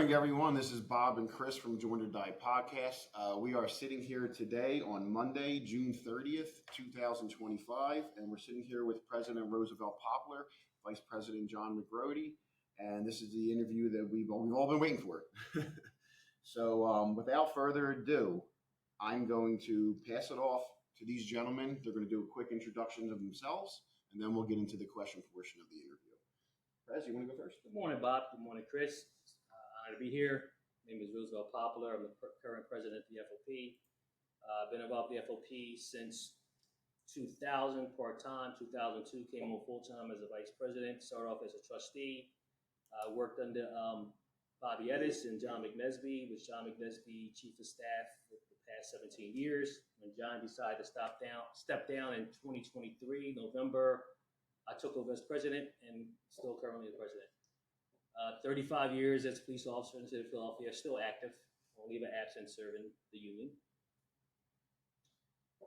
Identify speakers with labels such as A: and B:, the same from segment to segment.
A: morning, everyone. This is Bob and Chris from Join or Die Podcast. We are sitting here today on Monday, June 30th, 2025, and we're sitting here with President Roosevelt Poplar, Vice President John McGrody, and this is the interview that we've all been waiting for. So without further ado, I'm going to pass it off to these gentlemen. They're going to do a quick introduction of themselves, and then we'll get into the question portion of the interview. Prez, you want to go first?
B: Good morning, Bob. Good morning, Chris. Honored to be here. My name is Roosevelt Poplar. I'm the current president of the FOP. I've been involved with the FOP since 2000, part-time. 2002, came on full-time as a vice president. Started off as a trustee. Worked under Bobby Edis and John McNesby, with John McNesby chief of staff for the past 17 years. When John decided to step down in 2023, November, I took over as president and still currently the president. 35 years as a police officer in the city of Philadelphia, still active, on leave of absence serving the union.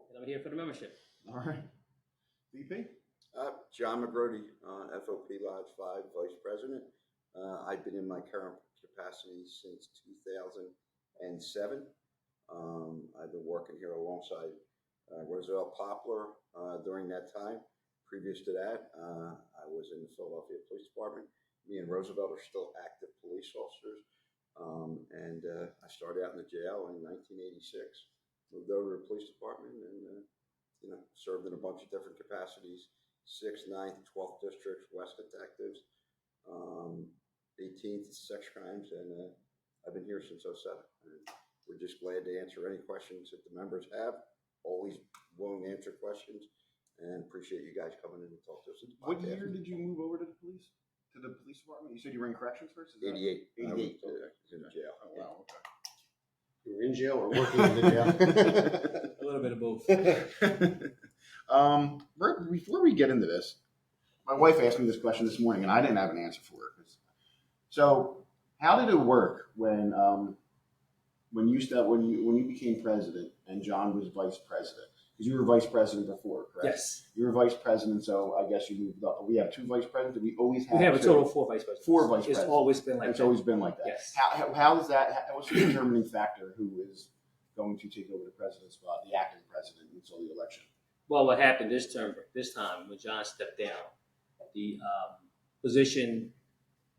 B: And I'm here for the membership.
A: All right. VP?
C: John McGrody, FOP Lodge 5 Vice President. I've been in my current capacity since 2007. I've been working here alongside Roosevelt Poplar during that time. Previous to that, I was in the Philadelphia Police Department. Me and Roosevelt are still active police officers. I started out in the jail in 1986. Moved over to the police department and served in a bunch of different capacities: 6th, 9th, 12th districts, West detectives, 18th sex crimes, and I've been here since 07. And we're just glad to answer any questions that the members have. Always willing to answer questions. And appreciate you guys coming in and talk to us.
A: What year did you move over to the police department? You said you were in corrections first?
C: 88.
A: 88.
C: I was in jail.
A: Oh, wow, okay.
D: You were in jail or working in the jail?
B: A little bit of both.
A: Before we get into this, my wife asked me this question this morning, and I didn't have an answer for it. So, how did it work when you became president and John was vice president? Because you were vice president before, correct?
B: Yes.
A: You were vice president, so I guess you moved up. But we have two vice presidents. Did we always have?
B: We have a
A: two?
B: total of 4 vice presidents.
A: 4 vice presidents.
B: It's always been like
A: It's
B: that.
A: always been like that.
B: Yes.
A: How is that? What's the determining factor who is going to take over the president's spot, the acting president, until the election?
B: Well, what happened this time when John stepped down, the position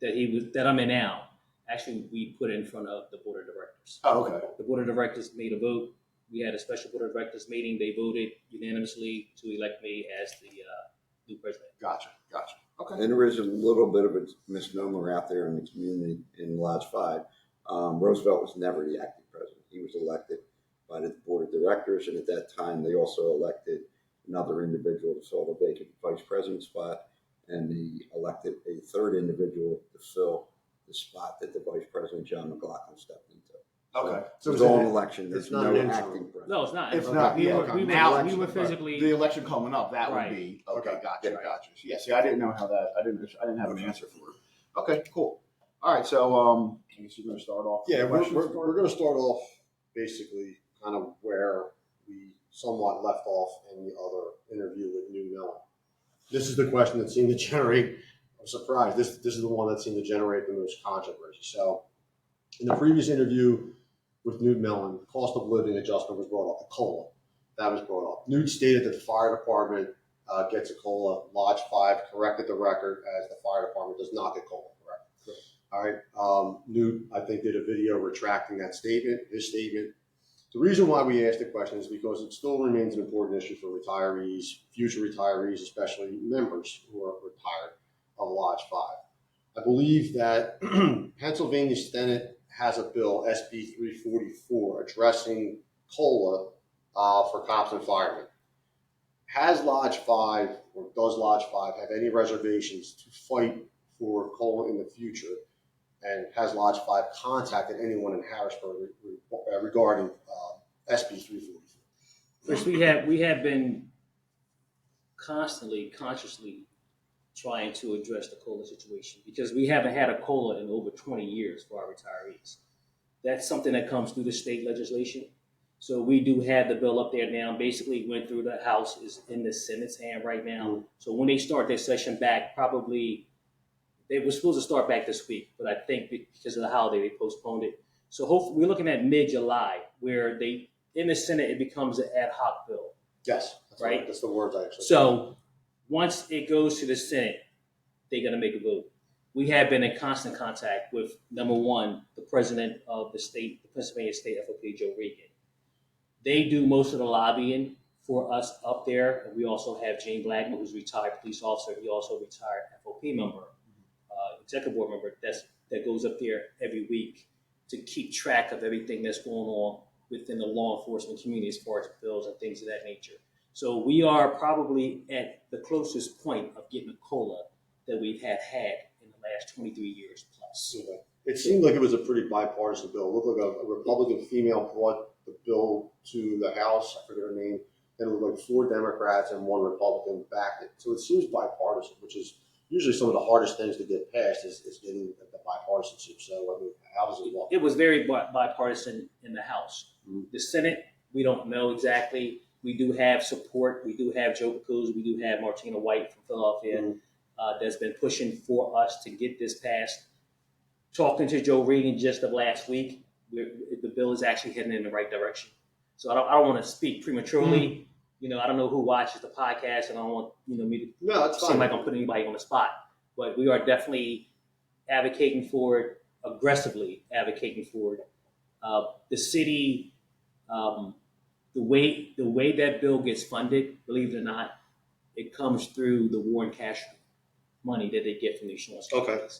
B: that I'm in now, actually we put in front of the board of directors.
A: Oh, okay.
B: The board of directors made a vote. We had a special board of directors meeting. They voted unanimously to elect me as the new president.
A: Gotcha. Okay.
C: And there is a little bit of a misnomer out there in the community in Lodge 5. Roosevelt was never the acting president. He was elected by the board of directors, and at that time they also elected another individual to fill the vacant vice president spot, and they elected a third individual to fill the spot that the vice president, John McLaughlin, stepped into.
A: Okay.
C: So it's all an election. There's
D: it's not
C: no
D: an interim.
C: acting president.
B: No, it's not.
A: It's not.
B: We
A: Yeah,
B: were,
A: okay.
B: we
A: Now
B: were physically.
A: The election coming up, that
B: Right.
A: would be okay.
D: Okay.
A: Gotcha.
C: Yeah.
A: Gotcha. Yeah. See, I didn't know how that. I didn't have an answer for it. Okay. Cool. All right. So I guess you're going to start off.
D: Yeah,
A: with
D: we're
A: questions.
D: going to start off basically kind of where we somewhat left off in the other interview with Newt Mellon. This is the question that seemed to generate, I'm surprised, this is the one that seemed to generate the most controversy. So in the previous interview with Newt Mellon, the cost of living adjustment was brought up, the COLA. That was brought up. Newt stated that the fire department gets a COLA. Lodge 5 corrected the record as the fire department does not get COLA, correct? All right. Newt, I think, did a video retracting that statement, his statement. The reason why we asked the question is because it still remains an important issue for retirees, future retirees, especially members who are retired of Lodge 5. I believe that Pennsylvania Senate has a bill, SB 344, addressing COLA for cops and firemen. Has Lodge 5, or does Lodge 5 have any reservations to fight for COLA in the future? And has Lodge 5 contacted anyone in Harrisburg regarding SB 344?
B: Chris, we have been constantly, consciously trying to address the COLA situation because we haven't had a COLA in over 20 years for our retirees. That's something that comes through the state legislation. So we do have the bill up there now. Basically went through the House, is in the Senate's hand right now. So when they start their session back, probably They were supposed to start back this week, but I think because of the holiday, they postponed it. So hopefully, we're looking at mid-July, where in the Senate, it becomes an ad hoc bill.
D: Yes.
B: Right?
D: That's the words I actually.
B: So once it goes to the Senate, they're going to make a vote. We have been in constant contact with, number one, the president of the Pennsylvania State FOP, Joe Regan. They do most of the lobbying for us up there. And we also have Jane Blackman, who's a retired police officer. He also retired FOP member, executive board member, that goes up there every week to keep track of everything that's going on within the law enforcement community as far as bills and things of that nature. So we are probably at the closest point of getting a COLA that we've had in the last 23 years plus.
D: Yeah. It seemed like it was a pretty bipartisan bill. It looked like a Republican female brought the bill to the House. I forget her name. And it looked like 4 Democrats and 1 Republican backed it. So it seems bipartisan, which is usually some of the hardest things to get passed is getting the bipartisanship. So, I mean, how does it look?
B: It was very bipartisan in the House.
D: Mm-hmm.
B: The Senate, we don't know exactly. We do have support. We do have Joe Pacuzzi. We do have Martina White from Philadelphia that's been pushing for us to get this passed. Talking to Joe Regan just of last week, the bill is actually heading in the right direction. So I don't want to speak prematurely. I don't know who watches the podcast, and I don't want me to seem like I'm putting anybody on the spot. But we are definitely advocating for it, aggressively advocating for it. The city, the way that bill gets funded, believe it or not, it comes through the war and casualty money that they get from the insurance companies.
D: Okay.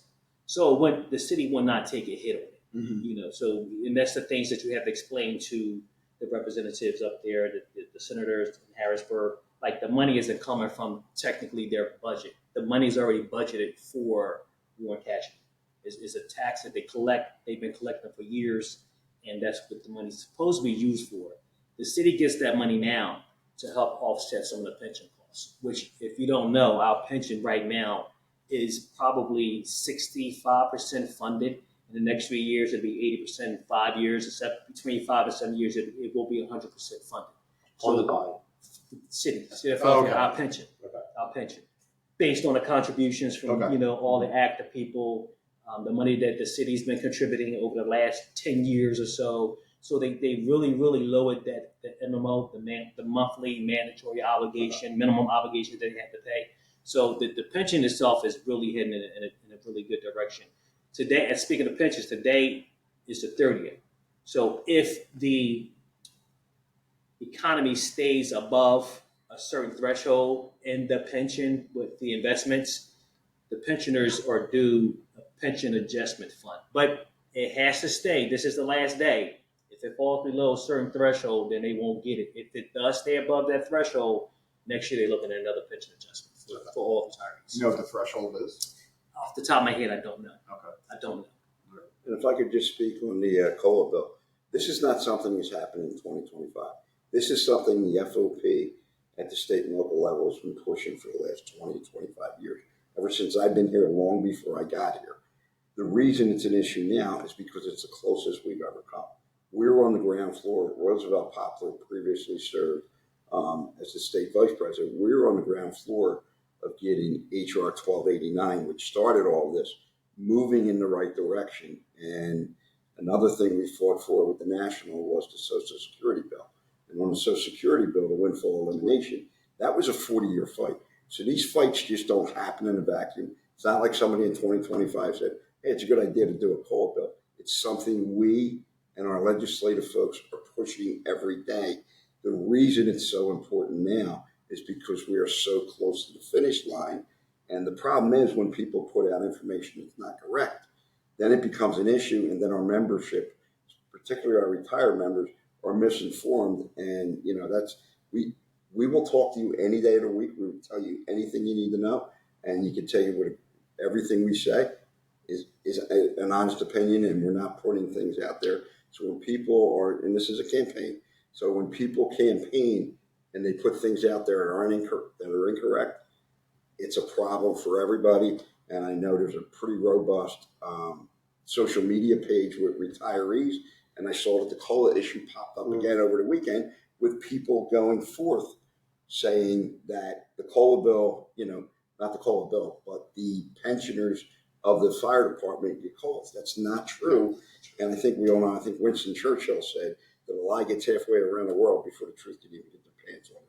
B: So the city will not take a hit on it.
D: Mm-hmm.
B: So and that's the things that you have to explain to the representatives up there, the senators in Harrisburg. Like, the money isn't coming from technically their budget. The money is already budgeted for war and casualty. It's a tax that they collect. They've been collecting for years, and that's what the money's supposed to be used for. The city gets that money now to help offset some of the pension costs, which, if you don't know, our pension right now is probably 65% funded. In the next 3 years, it'll be 80%. In 5 years, except between 5 and 7 years, it will be 100% funded.
D: Funded by
B: city,
D: okay.
B: Our pension, based on the contributions from all the active people, the money that the city's been contributing over the last 10 years or so. So they really lowered the MMO, the monthly mandatory obligation, minimum obligation that they have to pay. So the pension itself is really heading in a really good direction. Today, and speaking of pensions, today is the 30th. So if the economy stays above a certain threshold in the pension with the investments, the pensioners are due a pension adjustment fund. But it has to stay. This is the last day. If it falls below a certain threshold, then they won't get it. If it does stay above that threshold, next year they're looking at another pension adjustment for all retirees.
A: You know what the threshold is?
B: Off the top of my head, I don't know.
A: Okay.
B: I don't know.
C: And if I could just speak on the COLA bill, this is not something that's happening in 2025. This is something the FOP at the state and local level has been pushing for the last 20 to 25 years, ever since I've been here, long before I got here. The reason it's an issue now is because it's the closest we've ever come. We're on the ground floor. Roosevelt Poplar previously served as the state vice president. We're on the ground floor of getting HR 1289, which started all this, moving in the right direction. And another thing we fought for with the national was the Social Security bill. And on the Social Security bill, the windfall elimination, that was a 40-year fight. So these fights just don't happen in a vacuum. It's not like somebody in 2025 said, hey, it's a good idea to do a COLA bill. It's something we and our legislative folks are pushing every day. The reason it's so important now is because we are so close to the finish line. And the problem is, when people put out information that's not correct, then it becomes an issue, and then our membership, particularly our retired members, are misinformed. And we will talk to you any day of the week. We will tell you anything you need to know, and you can tell you what everything we say is an honest opinion, and we're not putting things out there. So when people are, and this is a campaign, so when people campaign and they put things out there that are incorrect, it's a problem for everybody. And I know there's a pretty robust social media page with retirees, and I saw that the COLA issue popped up again over the weekend with people going forth saying that the COLA bill, not the COLA bill, but the pensioners of the fire department get calls. That's not true. And I think we all know, I think Winston Churchill said that a lie gets halfway around the world before the truth can even get their pants on.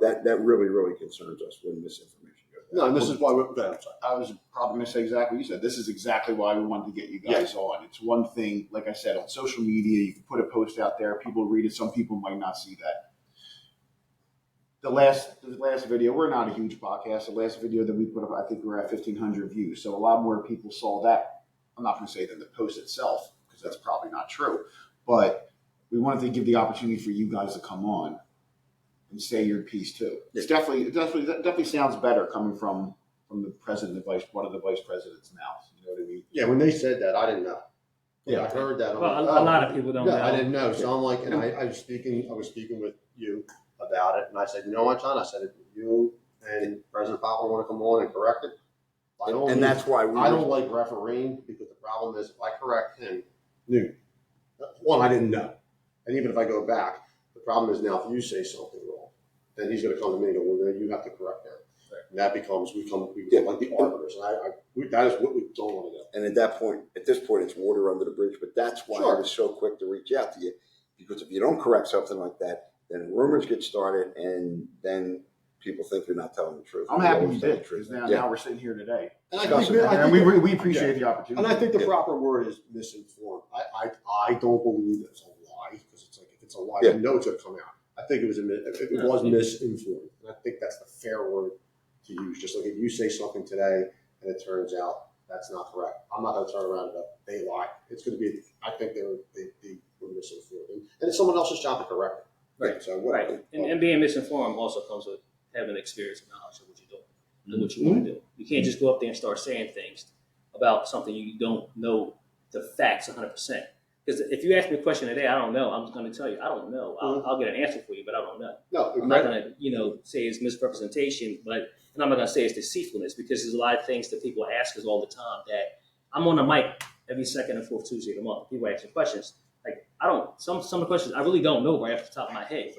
C: That really, really concerns us when misinformation goes out.
D: No, and this is why I'm sorry.
A: I was probably going to say exactly what you said. This is exactly why we wanted to get you guys on. It's one thing, like I said, on social media, you can put a post out there, people read it, some people might not see that. The last video, we're not a huge podcast. The last video that we put up, I think we were at 1,500 views. So a lot more people saw that. I'm not going to say than the post itself, because that's probably not true. But we wanted to give the opportunity for you guys to come on and say your piece too. It definitely sounds better coming from the president, one of the vice president's mouth. You know what I mean?
D: Yeah, when they said that, I didn't know. Yeah, I heard that.
B: Well, a lot of people don't know.
D: I didn't know. So I'm like, and I was speaking with you about it, and I said, you know what, John? I said, if you and President Poplar want to come on and correct it,
C: and that's why
D: I don't like refereeing, because the problem is if I correct him, one, I didn't know, and even if I go back, the problem is now if you say something wrong, then he's going to come to me and go, well, you have to correct him. Right. And that becomes we become like the arbiters, and that is what we don't want to do.
C: And at this point, it's water under the bridge. But that's why I was so quick to reach out to you, because if you don't correct something like that, then rumors get started, and then people think you're not telling the truth.
A: I'm happy you did, because now we're sitting here today.
D: And
A: we appreciate the opportunity.
D: And I think the proper word is misinformed. I don't believe it's a lie, because it's like if it's a lie, you know it's going to come out. I think it was misinformed, and I think that's the fair word to use. Just like if you say something today and it turns out that's not correct, I'm not going to turn around and go, they lied. It's going to be. I think they were misinformed, and it's someone else's job to correct it.
B: Right.
D: So
B: and being misinformed also comes with having experience and knowledge of what you're doing and what you want to do. You can't just go up there and start saying things about something you don't know the facts 100%. Because if you ask me a question today, I don't know. I'm just going to tell you, I don't know. I'll get an answer for you, but I don't know.
D: No,
B: I'm not going to, say it's misrepresentation, and I'm not going to say it's deceitfulness, because there's a lot of things that people ask us all the time that I'm on the mic every second and fourth Tuesday of the month. People ask me questions. Like some of the questions I really don't know right off the top of my head,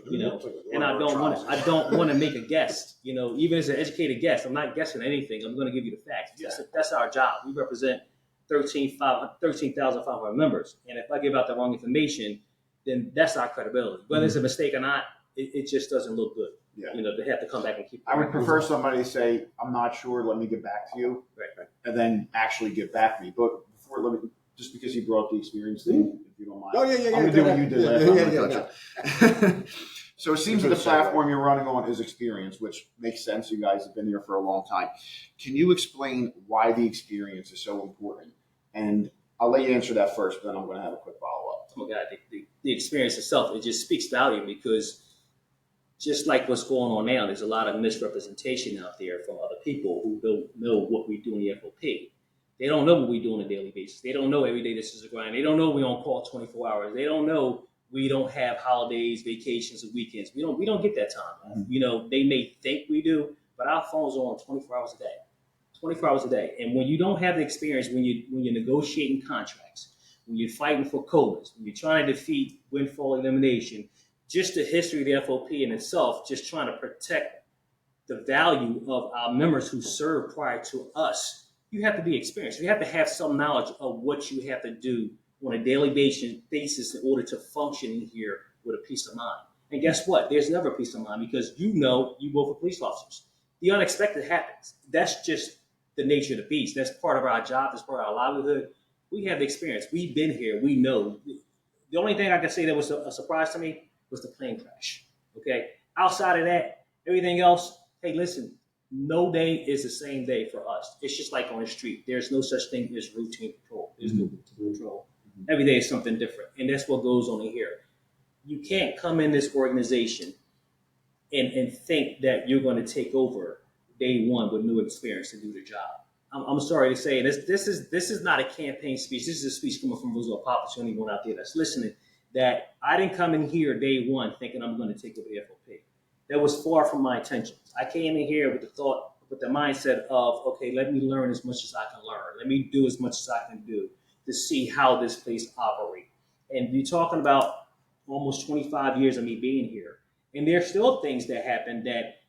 B: and I don't want to make a guess, even as an educated guess, I'm not guessing anything. I'm going to give you the facts. That's our job. We represent 13,500 members, and if I give out the wrong information, then that's our credibility. Whether it's a mistake or not, it just doesn't look good. Yeah. They have to come back and keep.
A: I would prefer somebody to say, "I'm not sure. Let me get back to you," right. And then actually get back to me. But before, just because you brought up the experience thing, if you don't mind.
D: Oh, yeah.
A: I'm going to do what you did last time. So it seems that the platform you're running on is experience, which makes sense. You guys have been here for a long time. Can you explain why the experience is so important? And I'll let you answer that first, but then I'm going to have a quick follow-up.
B: Oh, God, the experience itself, it just speaks value, because just like what's going on now, there's a lot of misrepresentation out there from other people who don't know what we do in the FOP. They don't know what we do on a daily basis. They don't know every day this is a grind. They don't know we on call 24 hours. They don't know we don't have holidays, vacations, and weekends. We don't get that time. Mm-hmm. They may think we do, but our phones are on 24 hours a day. 24 hours a day. And when you don't have the experience, when you're negotiating contracts, when you're fighting for COLAs, when you're trying to defeat windfall elimination, just the history of the FOP in itself, just trying to protect the value of our members who served prior to us, you have to be experienced. You have to have some knowledge of what you have to do on a daily basis in order to function here with a peace of mind. And guess what? There's never peace of mind, because you vote for police officers. The unexpected happens. That's just the nature of the beast. That's part of our job. That's part of our livelihood. We have the experience. We've been here. We know. The only thing I can say that was a surprise to me was the plane crash. Okay? Outside of that, everything else, hey, listen, no day is the same day for us. It's just like on the street. There's no such thing as routine patrol. There's no routine patrol. Every day is something different. And that's what goes on in here. You can't come in this organization and think that you're going to take over day one with new experience to do the job. I'm sorry to say, this is not a campaign speech. This is a speech coming from Roosevelt Poplar to anyone out there that's listening, that I didn't come in here day one thinking I'm going to take over the FOP. That was far from my intentions. I came in here with the mindset of, okay, let me learn as much as I can learn. Let me do as much as I can do to see how this place operates. And you're talking about almost 25 years of me being here. And there's still things that happen that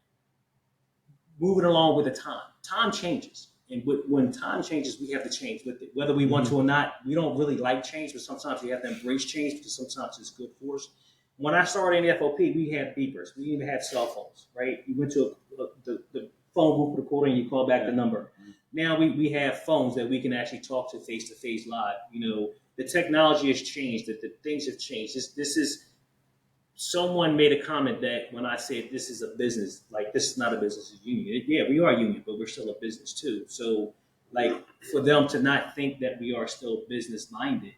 B: moving along with the time. Time changes. And when time changes, we have to change with it. Whether we want to or not, we don't really like change, but sometimes we have to embrace change because sometimes it's good for us. When I started in the FOP, we had beepers. We didn't even have cell phones, right? You went to the phone booth recorder and you call back the number. Now we have phones that we can actually talk to face live. The technology has changed, that the things have changed. This is, someone made a comment that when I said this is a business, like this is not a business, it's a union. Yeah, we are a union, but we're still a business too. So like for them to not think that we are still business minded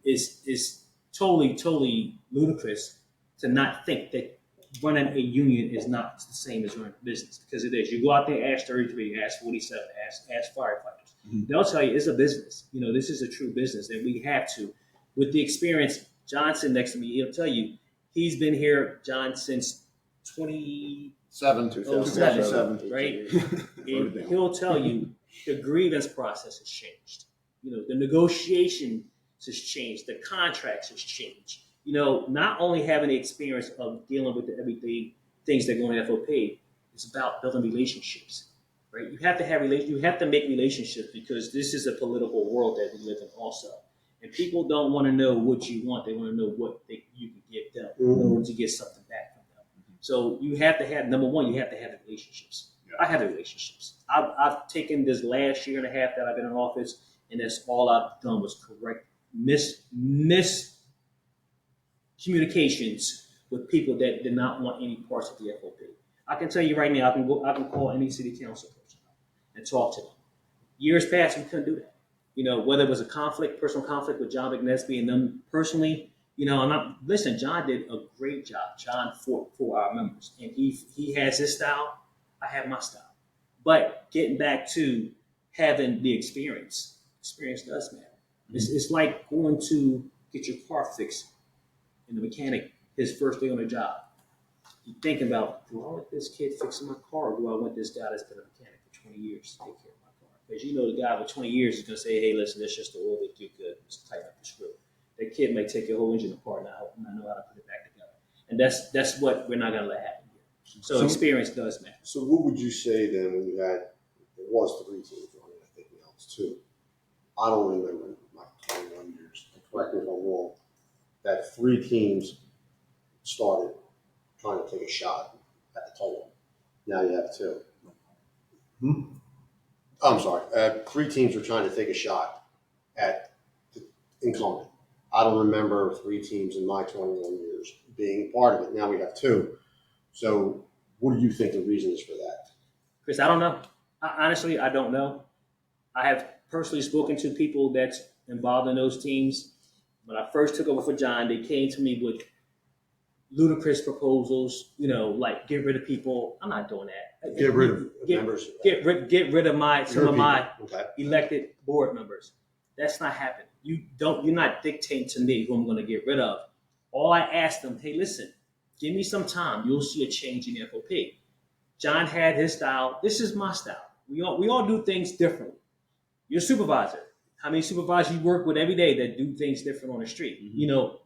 B: is totally ludicrous, to not think that running a union is not the same as running a business, because it is. You go out there, ask 33, ask 47, ask firefighters. They'll tell you it's a business. This is a true business, and we have to. With the experience, Johnson next to me, he'll tell you, he's been here, John, since
A: 2007,
B: right? And he'll tell you the grievance process has changed. The negotiation has changed. The contracts has changed. Not only having the experience of dealing with the everyday things that go in FOP, it's about building relationships, right? You have to have you have to make relationships, because this is a political world that we live in also. And people don't want to know what you want. They want to know what you can give them in order to get something back from them. So you have to have, number one, you have to have the relationships. I have the relationships. I've taken this last year and a half that I've been in office, and that's all I've done was correct miscommunications with people that did not want any parts of the FOP. I can tell you right now, I can call any city council person and talk to them. Years past, we couldn't do that. Whether it was a personal conflict with John McNesby and them personally, listen, John did a great job. John for our members, and he has his style. I have my style. But getting back to having the experience does matter. It's like going to get your car fixed, and the mechanic, his first day on the job, you thinking about, do I want this kid fixing my car, or do I want this guy that's been a mechanic for 20 years to take care of my car? Because the guy with 20 years is going to say, hey, listen, that's just the oil that do good. Just tighten up the screw. That kid may take your whole engine apart and not know how to put it back together. And that's what we're not going to let happen here. So experience does matter.
D: So what would you say then when you had, there was 3 teams running, I think now it's 2. I don't remember my 21 years, correct me if I'm wrong, that 3 teams started trying to take a shot at the total. Now you have 2. I'm sorry. 3 teams were trying to take a shot at the incumbent. I don't remember 3 teams in my 21 years being part of it. Now we have 2. So what do you think the reason is for that?
B: Chris, I don't know. Honestly, I don't know. I have personally spoken to people that's involved in those teams. When I first took over for John, they came to me with ludicrous proposals, like get rid of people. I'm not doing that.
D: Get rid of members.
B: Get rid of some of my
D: okay.
B: elected board members. That's not happening. You're not dictating to me who I'm going to get rid of. All I asked them, hey, listen, give me some time. You'll see a change in the FOP. John had his style. This is my style. We all do things differently. You're a supervisor. How many supervisors you work with every day that do things different on the street?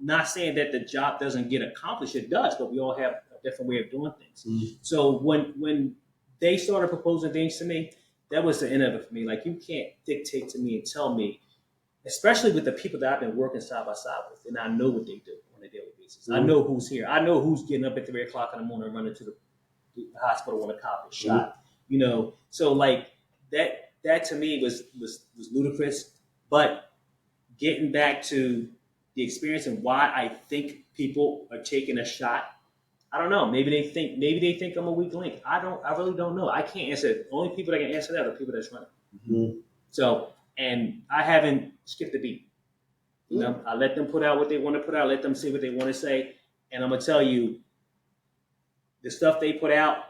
B: Not saying that the job doesn't get accomplished. It does, but we all have a different way of doing things. So when they started proposing things to me, that was the end of it for me. Like, you can't dictate to me and tell me, especially with the people that I've been working side by side with, and I know what they do on a daily basis. I know who's here. I know who's getting up at 3 o'clock in the morning running to the hospital when a cop is shot. So like that to me was ludicrous. But getting back to the experience and why I think people are taking a shot, I don't know. Maybe they think I'm a weak link. I really don't know. I can't answer it. The only people that can answer that are the people that's running. So, and I haven't skipped a beat. I let them put out what they want to put out. Let them say what they want to say. And I'm gonna tell you, the stuff they put out,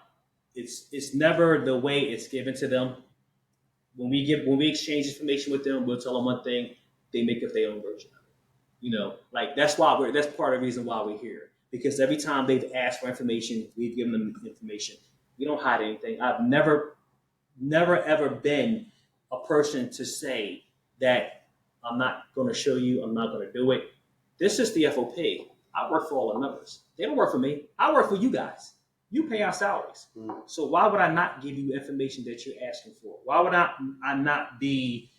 B: it's never the way it's given to them. When we exchange information with them, we'll tell them one thing, they make up their own version of it. Like that's part of the reason why we're here. Because every time they've asked for information, we've given them information. We don't hide anything. I've never ever been a person to say that I'm not going to show you, I'm not going to do it. This is the FOP. I work for all the members. They don't work for me. I work for you guys. You pay our salaries.
D: Mm.
B: So why would I not give you information that you're asking for? Why would I not be,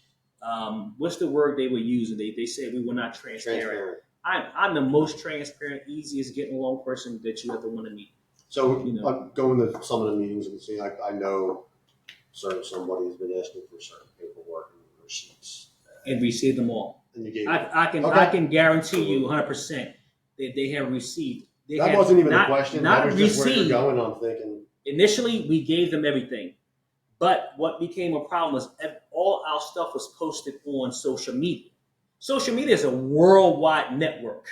B: what's the word they were using? They said we were not transparent. I'm the most transparent, easiest getting along person that you ever want to meet.
D: So,
B: You know.
D: I'm going to some of the meetings and seeing, I know somebody's been asking for certain paperwork and receipts.
B: And receive them all.
D: And you gave
B: I can guarantee you 100% that they have received.
D: that wasn't even
B: not,
D: a question.
B: Not
D: that was just where
B: received.
D: you're going. I'm thinking.
B: Initially, we gave them everything. But what became a problem was all our stuff was posted on social media. Social media is a worldwide network,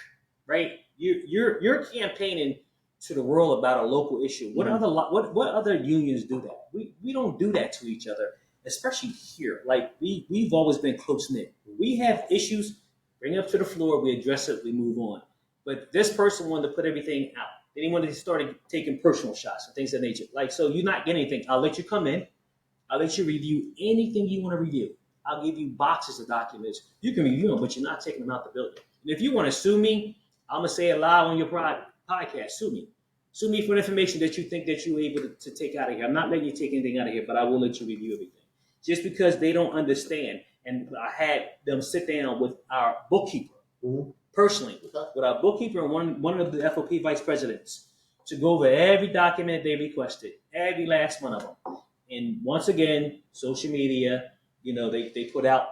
B: right? You're campaigning to the world about a local issue. What other unions do that? We don't do that to each other, especially here. Like we've always been close knit. We have issues, bring it up to the floor, we address it, we move on. But this person wanted to put everything out. Then he wanted to start taking personal shots and things of that nature. Like, so you're not getting anything. I'll let you come in. I'll let you review anything you want to review. I'll give you boxes of documents. You can review them, but you're not taking them out the building. And if you want to sue me, I'm going to say it live on your podcast. Sue me. Sue me for information that you think that you're able to take out of here. I'm not letting you take anything out of here, but I will let you review everything. Just because they don't understand. And I had them sit down with our bookkeeper, personally, with our bookkeeper and one of the FOP vice presidents to go over every document they requested, every last one of them. And once again, social media, they put out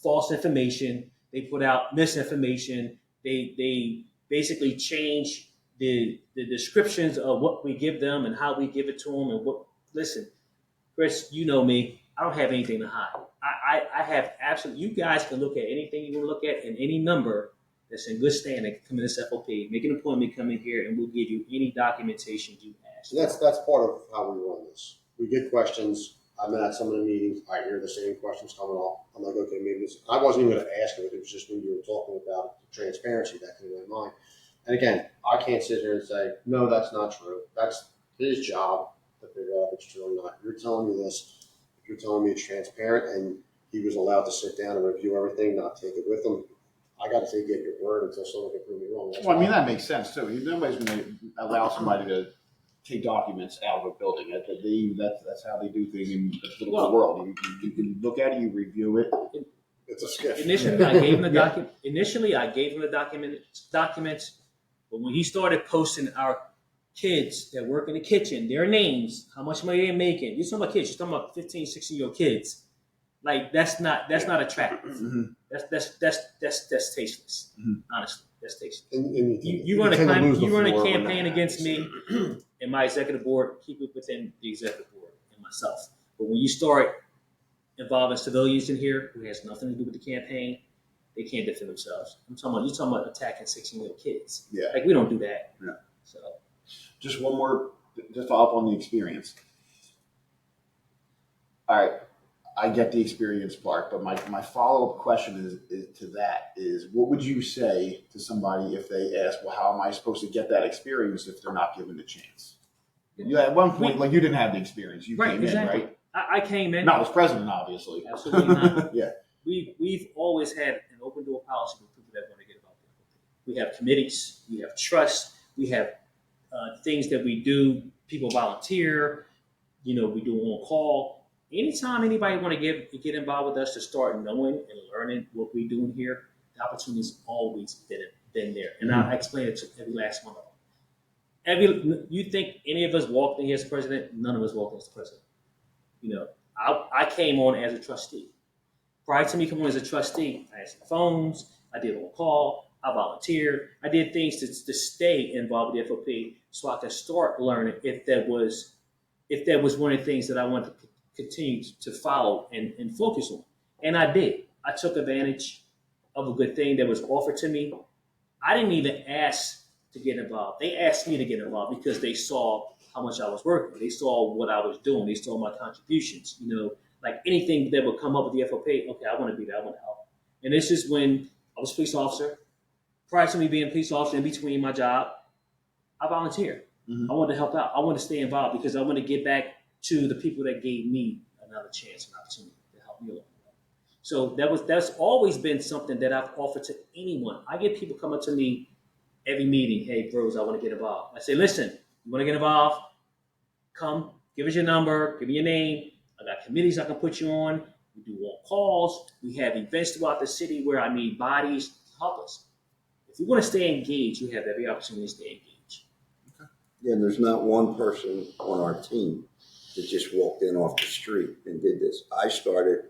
B: false information. They put out misinformation. They basically change the descriptions of what we give them and how we give it to them. And listen, Chris, you know me. I don't have anything to hide. I have absolutely, you guys can look at anything you want to look at and any number that's in good standing, come in this FOP, make an appointment, come in here, and we'll give you any documentation you ask.
D: So that's part of how we run this. We get questions. I'm at some of the meetings. I hear the same questions coming up. I'm like, okay, maybe this. I wasn't even going to ask it. It was just when you were talking about the transparency that came to my mind. And again, I can't sit here and say, no, that's not true. That's his job to figure out if it's true or not. You're telling me this. If you're telling me it's transparent and he was allowed to sit down and review everything, not take it with him, I got to say, get your word until someone can prove me wrong.
A: Well, I mean, that makes sense too. Nobody's going to allow somebody to take documents out of a building. That's how they do things in the political world. You can look at it, you review it.
D: It's a skiff.
B: Initially, I gave him the document. Initially, I gave him the documents, but when he started posting our kids that work in the kitchen, their names, how much money they're making. You're talking about kids. You're talking about 15, 16-year-old kids. Like that's not attractive. Mm-hmm. That's tasteless. Mm-hmm. Honestly, that's tasteless. And you run a campaign against me and my executive board. Keep it within the executive board and myself. But when you start involving civilians in here who has nothing to do with the campaign, they can't defend themselves. You're talking about attacking 16-year-old kids.
A: Yeah,
B: like we don't do that.
A: Yeah.
B: So,
A: just one more, just follow up on the experience. All right. I get the experience part, but my follow-up question is what would you say to somebody if they ask, well, how am I supposed to get that experience if they're not given the chance? You at one point, you didn't have the experience. You came in, right?
B: I came in.
A: Not as president, obviously.
B: Absolutely not.
A: Yeah.
B: We've always had an open door policy with people that want to get involved. We have committees. We have trust. We have things that we do. People volunteer. We do on call. Anytime anybody want to get involved with us to start knowing and learning what we're doing here, the opportunity's always been there. And I explain it to every last one of them. You think any of us walked in here as president? None of us walked in as president. I came on as a trustee. Prior to me coming on as a trustee, I answered phones, I did on call, I volunteered, I did things to stay involved with the FOP so I could start learning if that was one of the things that I wanted to continue to follow and focus on. And I did. I took advantage of a good thing that was offered to me. I didn't even ask to get involved. They asked me to get involved because they saw how much I was working. They saw what I was doing. They saw my contributions. Like anything that would come up with the FOP, okay, I want to be there. I want to help. And this is when I was a police officer. Prior to me being a police officer, in between my job, I volunteered. Mm-hmm. I wanted to help out. I wanted to stay involved because I want to get back to the people that gave me another chance and opportunity to help me along. So that's always been something that I've offered to anyone. I get people come up to me every meeting, hey, bros, I want to get involved. I say, listen, you want to get involved? come, give us your number, give me your name. I got committees I can put you on. We do walk calls. We have events throughout the city where I need bodies to help us. If you want to stay engaged, you have every opportunity to stay engaged.
C: Yeah, and there's not one person on our team that just walked in off the street and did this. I started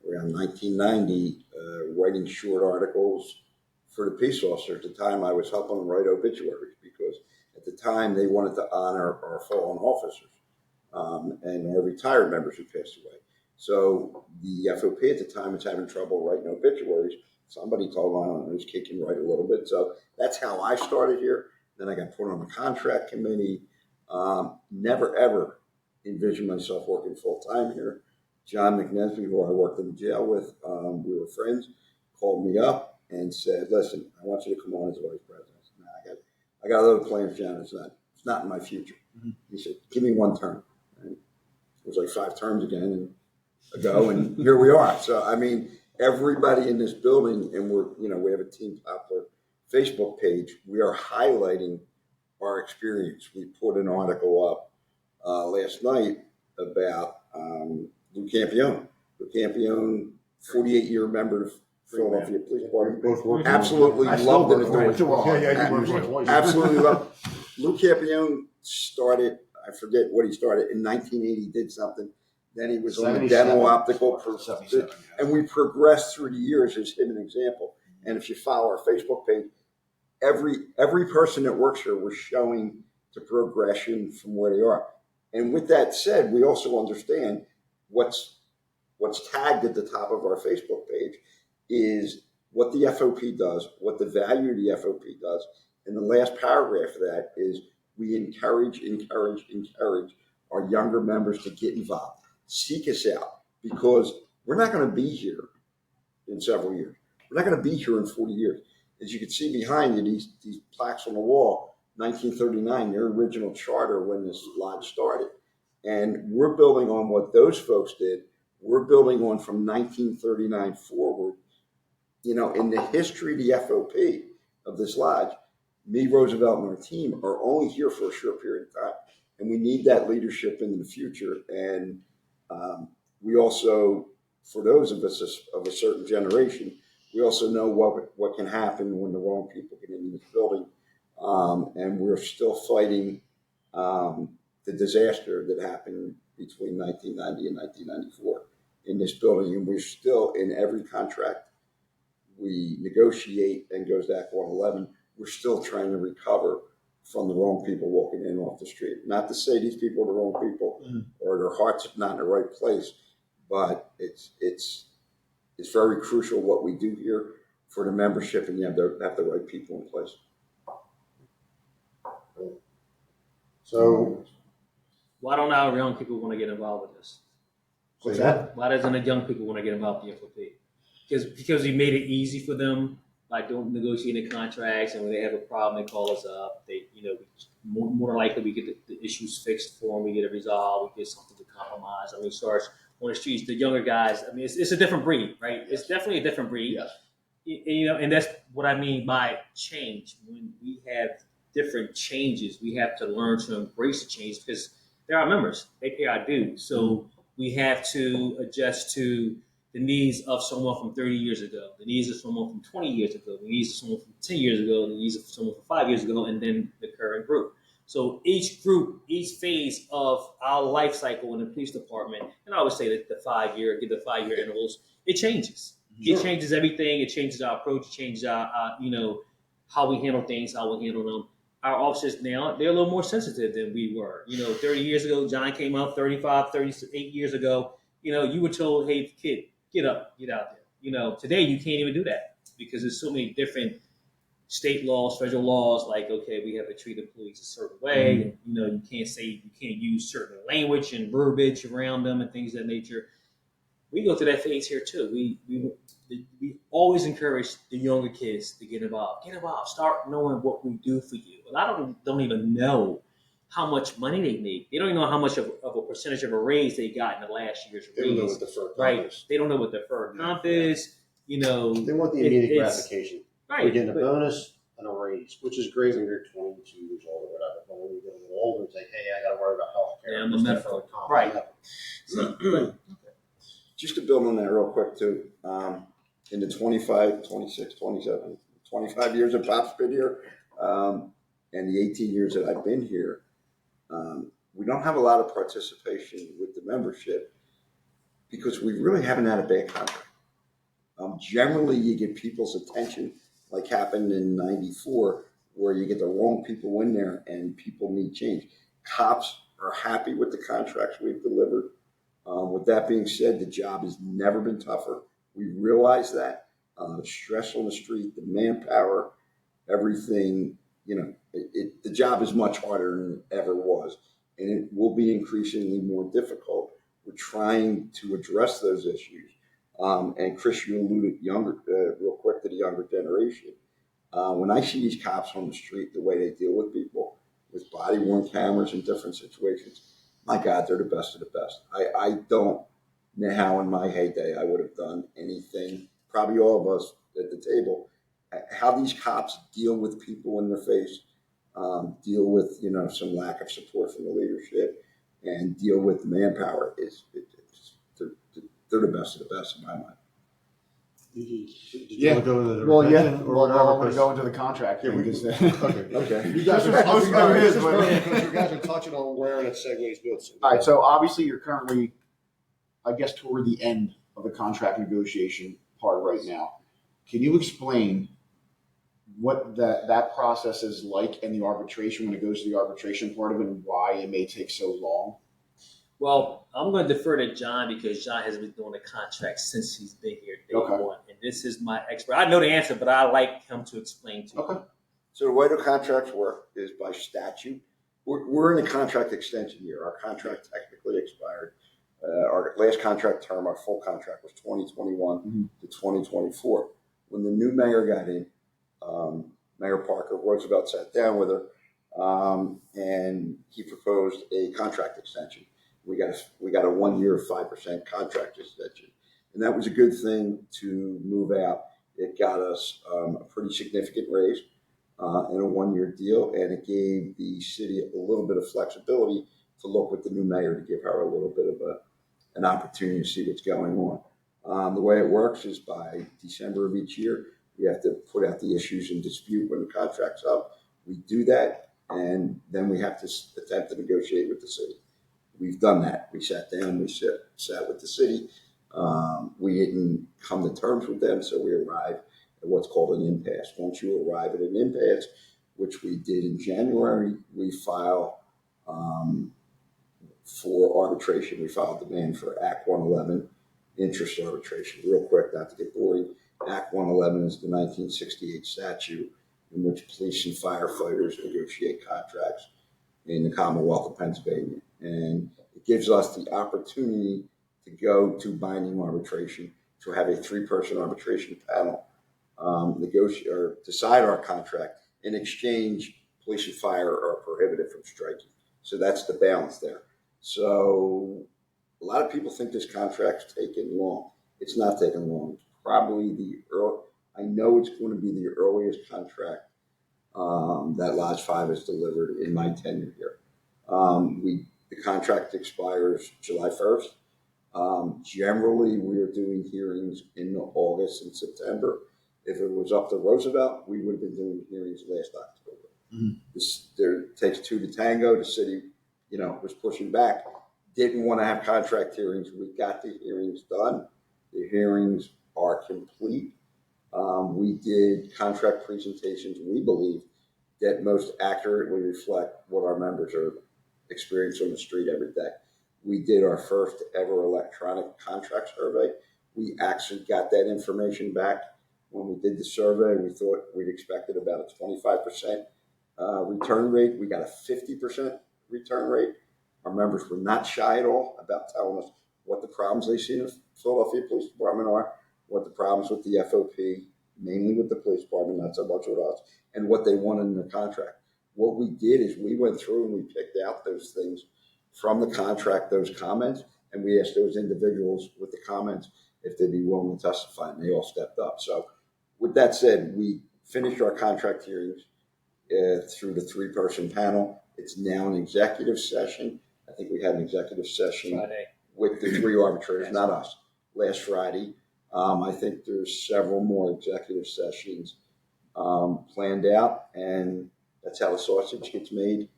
C: around 1990 writing short articles for the peace officers. At the time, I was helping them write obituaries because at the time they wanted to honor our fallen officers and our retired members who passed away. So the FOP at the time was having trouble writing obituaries. Somebody told me, I don't know, this kid can write a little bit. So that's how I started here. Then I got put on the contract committee. Never, ever envisioned myself working full time here. John McNesby, who I worked in the jail with, we were friends, called me up and said, listen, I want you to come on as vice president. I said, nah, I got other plans, John. It's not in my future. Mm-hmm. He said, give me one term. And it was like 5 terms ago, and here we are. So, I mean, everybody in this building, and we have a Team Poplar Facebook page. We are highlighting our experience. We put an article up last night about Lou Campione. Lou Campione, 48-year member of Philadelphia Police Department. Absolutely loved it. Absolutely loved it. Lou Campione started, I forget what he started, in 1980, did something. Then he was on the dental optical, and we progressed through the years as him an example. And if you follow our Facebook page, every person that works here, we're showing the progression from where they are. And with that said, we also understand what's tagged at the top of our Facebook page is what the FOP does, what the value of the FOP does. And the last paragraph of that is we encourage our younger members to get involved, seek us out, because we're not going to be here in several years. We're not going to be here in 40 years. As you can see behind you, these plaques on the wall, 1939, their original charter when this lodge started. And we're building on what those folks did. We're building on from 1939 forward. In the history of the FOP of this lodge, me, Roosevelt, and our team are only here for a short period of time. And we need that leadership into the future. And we also, for those of us of a certain generation, we also know what can happen when the wrong people get into this building. And we're still fighting the disaster that happened between 1990 and 1994 in this building. And we're still, in every contract we negotiate and goes to Act 111, we're still trying to recover from the wrong people walking in off the street. Not to say these people are the wrong people or their hearts are not in the right place, but it's very crucial what we do here for the membership, and you have the right people in place.
D: So,
B: why don't our young people want to get involved with this? Why doesn't the young people want to get involved with the FOP? Because we made it easy for them by negotiating contracts, and when they have a problem, they call us up. More likely we get the issues fixed for them. We get it resolved. We get something to compromise. I mean, as far as on the streets, the younger guys, I mean, it's a different breed, right? It's definitely a different breed. Yes. And that's what I mean by change. When we have different changes, we have to learn to embrace the change because they're our members. They pay our dues. So we have to adjust to the needs of someone from 30 years ago, the needs of someone from 20 years ago, the needs of someone from 10 years ago, the needs of someone from 5 years ago, and then the current group. So each group, each phase of our life cycle in the police department, and I always say that the 5-year intervals, it changes. Sure. It changes everything. It changes our approach. It changes our how we handle things, how we handle them. Our officers now, they're a little more sensitive than we were. 30 years ago, John came up, 38 years ago, you were told, hey, kid, get up, get out there. Today you can't even do that because there's so many different state laws, federal laws, like, okay, we have to treat employees a certain way. Mm-hmm. You can't use certain language and verbiage around them and things of that nature. We go through that phase here too. We always encourage the younger kids to get involved. Get involved. Start knowing what we do for you. A lot of them don't even know how much money they make. They don't even know how much of a percentage of a raise they got in the last year's raise.
D: They don't know what deferred comp is.
B: They don't know what deferred comp is.
D: They want the immediate gratification.
B: Right.
D: We're getting a bonus and a raise, which is great when you're 22 years old or whatever. But when you get a little older, it's like, hey, I got to worry about healthcare.
B: Yeah, I'm a
D: Just
B: medical.
D: definitely comp.
B: Right.
D: So,
C: Just to build on that real quick too, in the 25, 26, 27, 25 years that Pop's been here, and the 18 years that I've been here, we don't have a lot of participation with the membership because we really haven't had a bad contract. Generally, you get people's attention, like happened in '94, where you get the wrong people in there and people need change. Cops are happy with the contracts we've delivered. With that being said, the job has never been tougher. We realize that. The stress on the street, the manpower, everything, the job is much harder than it ever was, and it will be increasingly more difficult. We're trying to address those issues. And Chris, you alluded real quick to the younger generation. When I see these cops on the street, the way they deal with people with body-worn cameras in different situations, my God, they're the best of the best. I don't know how in my heyday I would have done anything, probably all of us at the table, how these cops deal with people in their face, deal with, some lack of support from the leadership, and deal with manpower they're the best of the best in my mind.
D: Did
A: Yeah.
D: you want to go to the
A: Well, yeah.
D: retention or
A: Well,
D: whatever?
A: I want to go into the contract.
D: Yeah, we
A: because-
D: Okay.
C: Okay.
D: You guys are,
A: This is where it is,
D: this
A: but-
D: perfect because you guys are touching on where that segues good.
A: All right, so obviously you're currently, I guess, toward the end of the contract negotiation part right now. Can you explain what that process is like in the arbitration when it goes to the arbitration part of it and why it may take so long?
B: Well, I'm going to defer to John because John has been doing the contract since he's been here day
A: Okay.
B: one. And this is my expert. I know the answer, but I like him to explain to you.
A: Okay.
C: So the way the contracts work is by statute. We're in a contract extension year. Our contract technically expired. Our last contract term, our full contract, was 2021 to 2024. When the new mayor got in, Mayor Parker, Roosevelt sat down with her, and he proposed a contract extension. We got a 1 year 5% contract extension, and that was a good thing to move out. It got us a pretty significant raise in a 1 year deal, and it gave the city a little bit of flexibility to look with the new mayor to give her a little bit of an opportunity to see what's going on. The way it works is by December of each year, we have to put out the issues in dispute when the contract's up. We do that, and then we have to attempt to negotiate with the city. We've done that. We sat down, we sat with the city. We didn't come to terms with them, so we arrived at what's called an impasse. Once you arrive at an impasse, which we did in January, we file for arbitration. We filed a demand for Act 111 interest arbitration. Real quick, not to get boring, Act 111 is the 1968 statute in which police and firefighters negotiate contracts in the Commonwealth of Pennsylvania. And it gives us the opportunity to go to binding arbitration, to have a 3-person arbitration panel negotiate or decide our contract. In exchange, police and fire are prohibited from striking. So that's the balance there. So a lot of people think this contract's taken long. It's not taking long. It's probably I know it's going to be the earliest contract that Lodge 5 has delivered in my tenure here. The contract expires July 1st. Generally, we are doing hearings in August and September. If it was up to Roosevelt, we would have been doing hearings last October. There takes two to tango. The city, was pushing back, didn't want to have contract hearings. We got the hearings done. The hearings are complete. We did contract presentations, we believe, that most accurately reflect what our members are experiencing on the street every day. We did our first ever electronic contract survey. We actually got that information back. When we did the survey, we thought we'd expected about a 25% return rate. We got a 50% return rate. Our members were not shy at all about telling us what the problems they see in the Philadelphia Police Department are, what the problems with the FOP, mainly with the police department, not so much with us, and what they wanted in the contract. What we did is we went through and we picked out those things from the contract, those comments, and we asked those individuals with the comments if they'd be willing to testify, and they all stepped up. So with that said, we finished our contract hearings through the 3-person panel. It's now an executive session. I think we had an executive session
B: Friday.
C: with the 3 arbitrators,
B: Yes.
C: not us, last Friday. I think there's several more executive sessions planned out, and that's how the sausage gets made,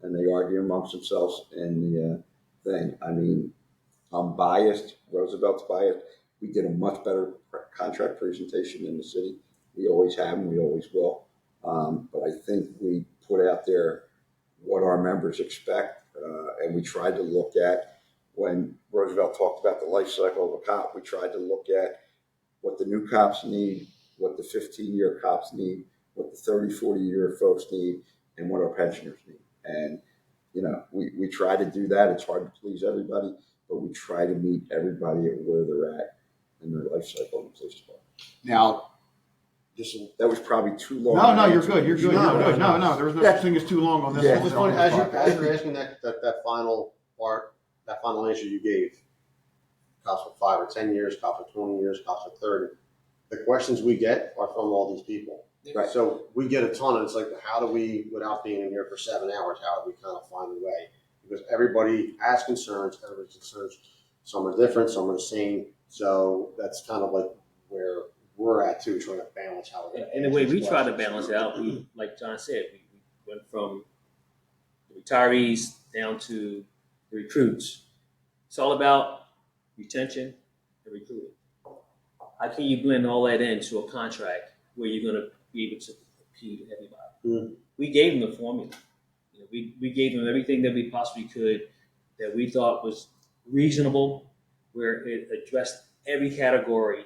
C: and they argue amongst themselves and the thing. I mean, I'm biased. Roosevelt's biased. We did a much better contract presentation in the city. We always have, and we always will. But I think we put out there what our members expect, and we tried to look at, when Roosevelt talked about the life cycle of a cop, we tried to look at what the new cops need, what the 15-year cops need, what the 30, 40-year folks need, and what our pensioners need. And, we try to do that. It's hard to please everybody, but we try to meet everybody at where they're at in their life cycle in the police department.
A: Now,
C: That was probably too long.
A: no, you're good. You're good.
D: No,
A: You're good.
D: no,
A: No, there's no such thing as too long on this.
C: Yeah.
A: on
D: It's
A: this
D: funny, as
A: podcast.
D: you're asking that final part, that final answer you gave, cops for 5 or 10 years, cops for 20 years, cops for 30. The questions we get are from all these people.
C: Right.
D: So we get a ton, and it's like, how do we, without being in here for 7 hours, how do we kind of find a way? Because everybody has concerns, everybody's concerns. Some are different, some are the same. So that's kind of like where we're at too, trying to balance how we're.
B: And the way we try to balance it out, like John said, we went from the retirees down to the recruits. It's all about retention and recruiting. How can you blend all that into a contract where you're going to be able to compete with everybody? We gave them the formula. We gave them everything that we possibly could that we thought was reasonable, where it addressed every category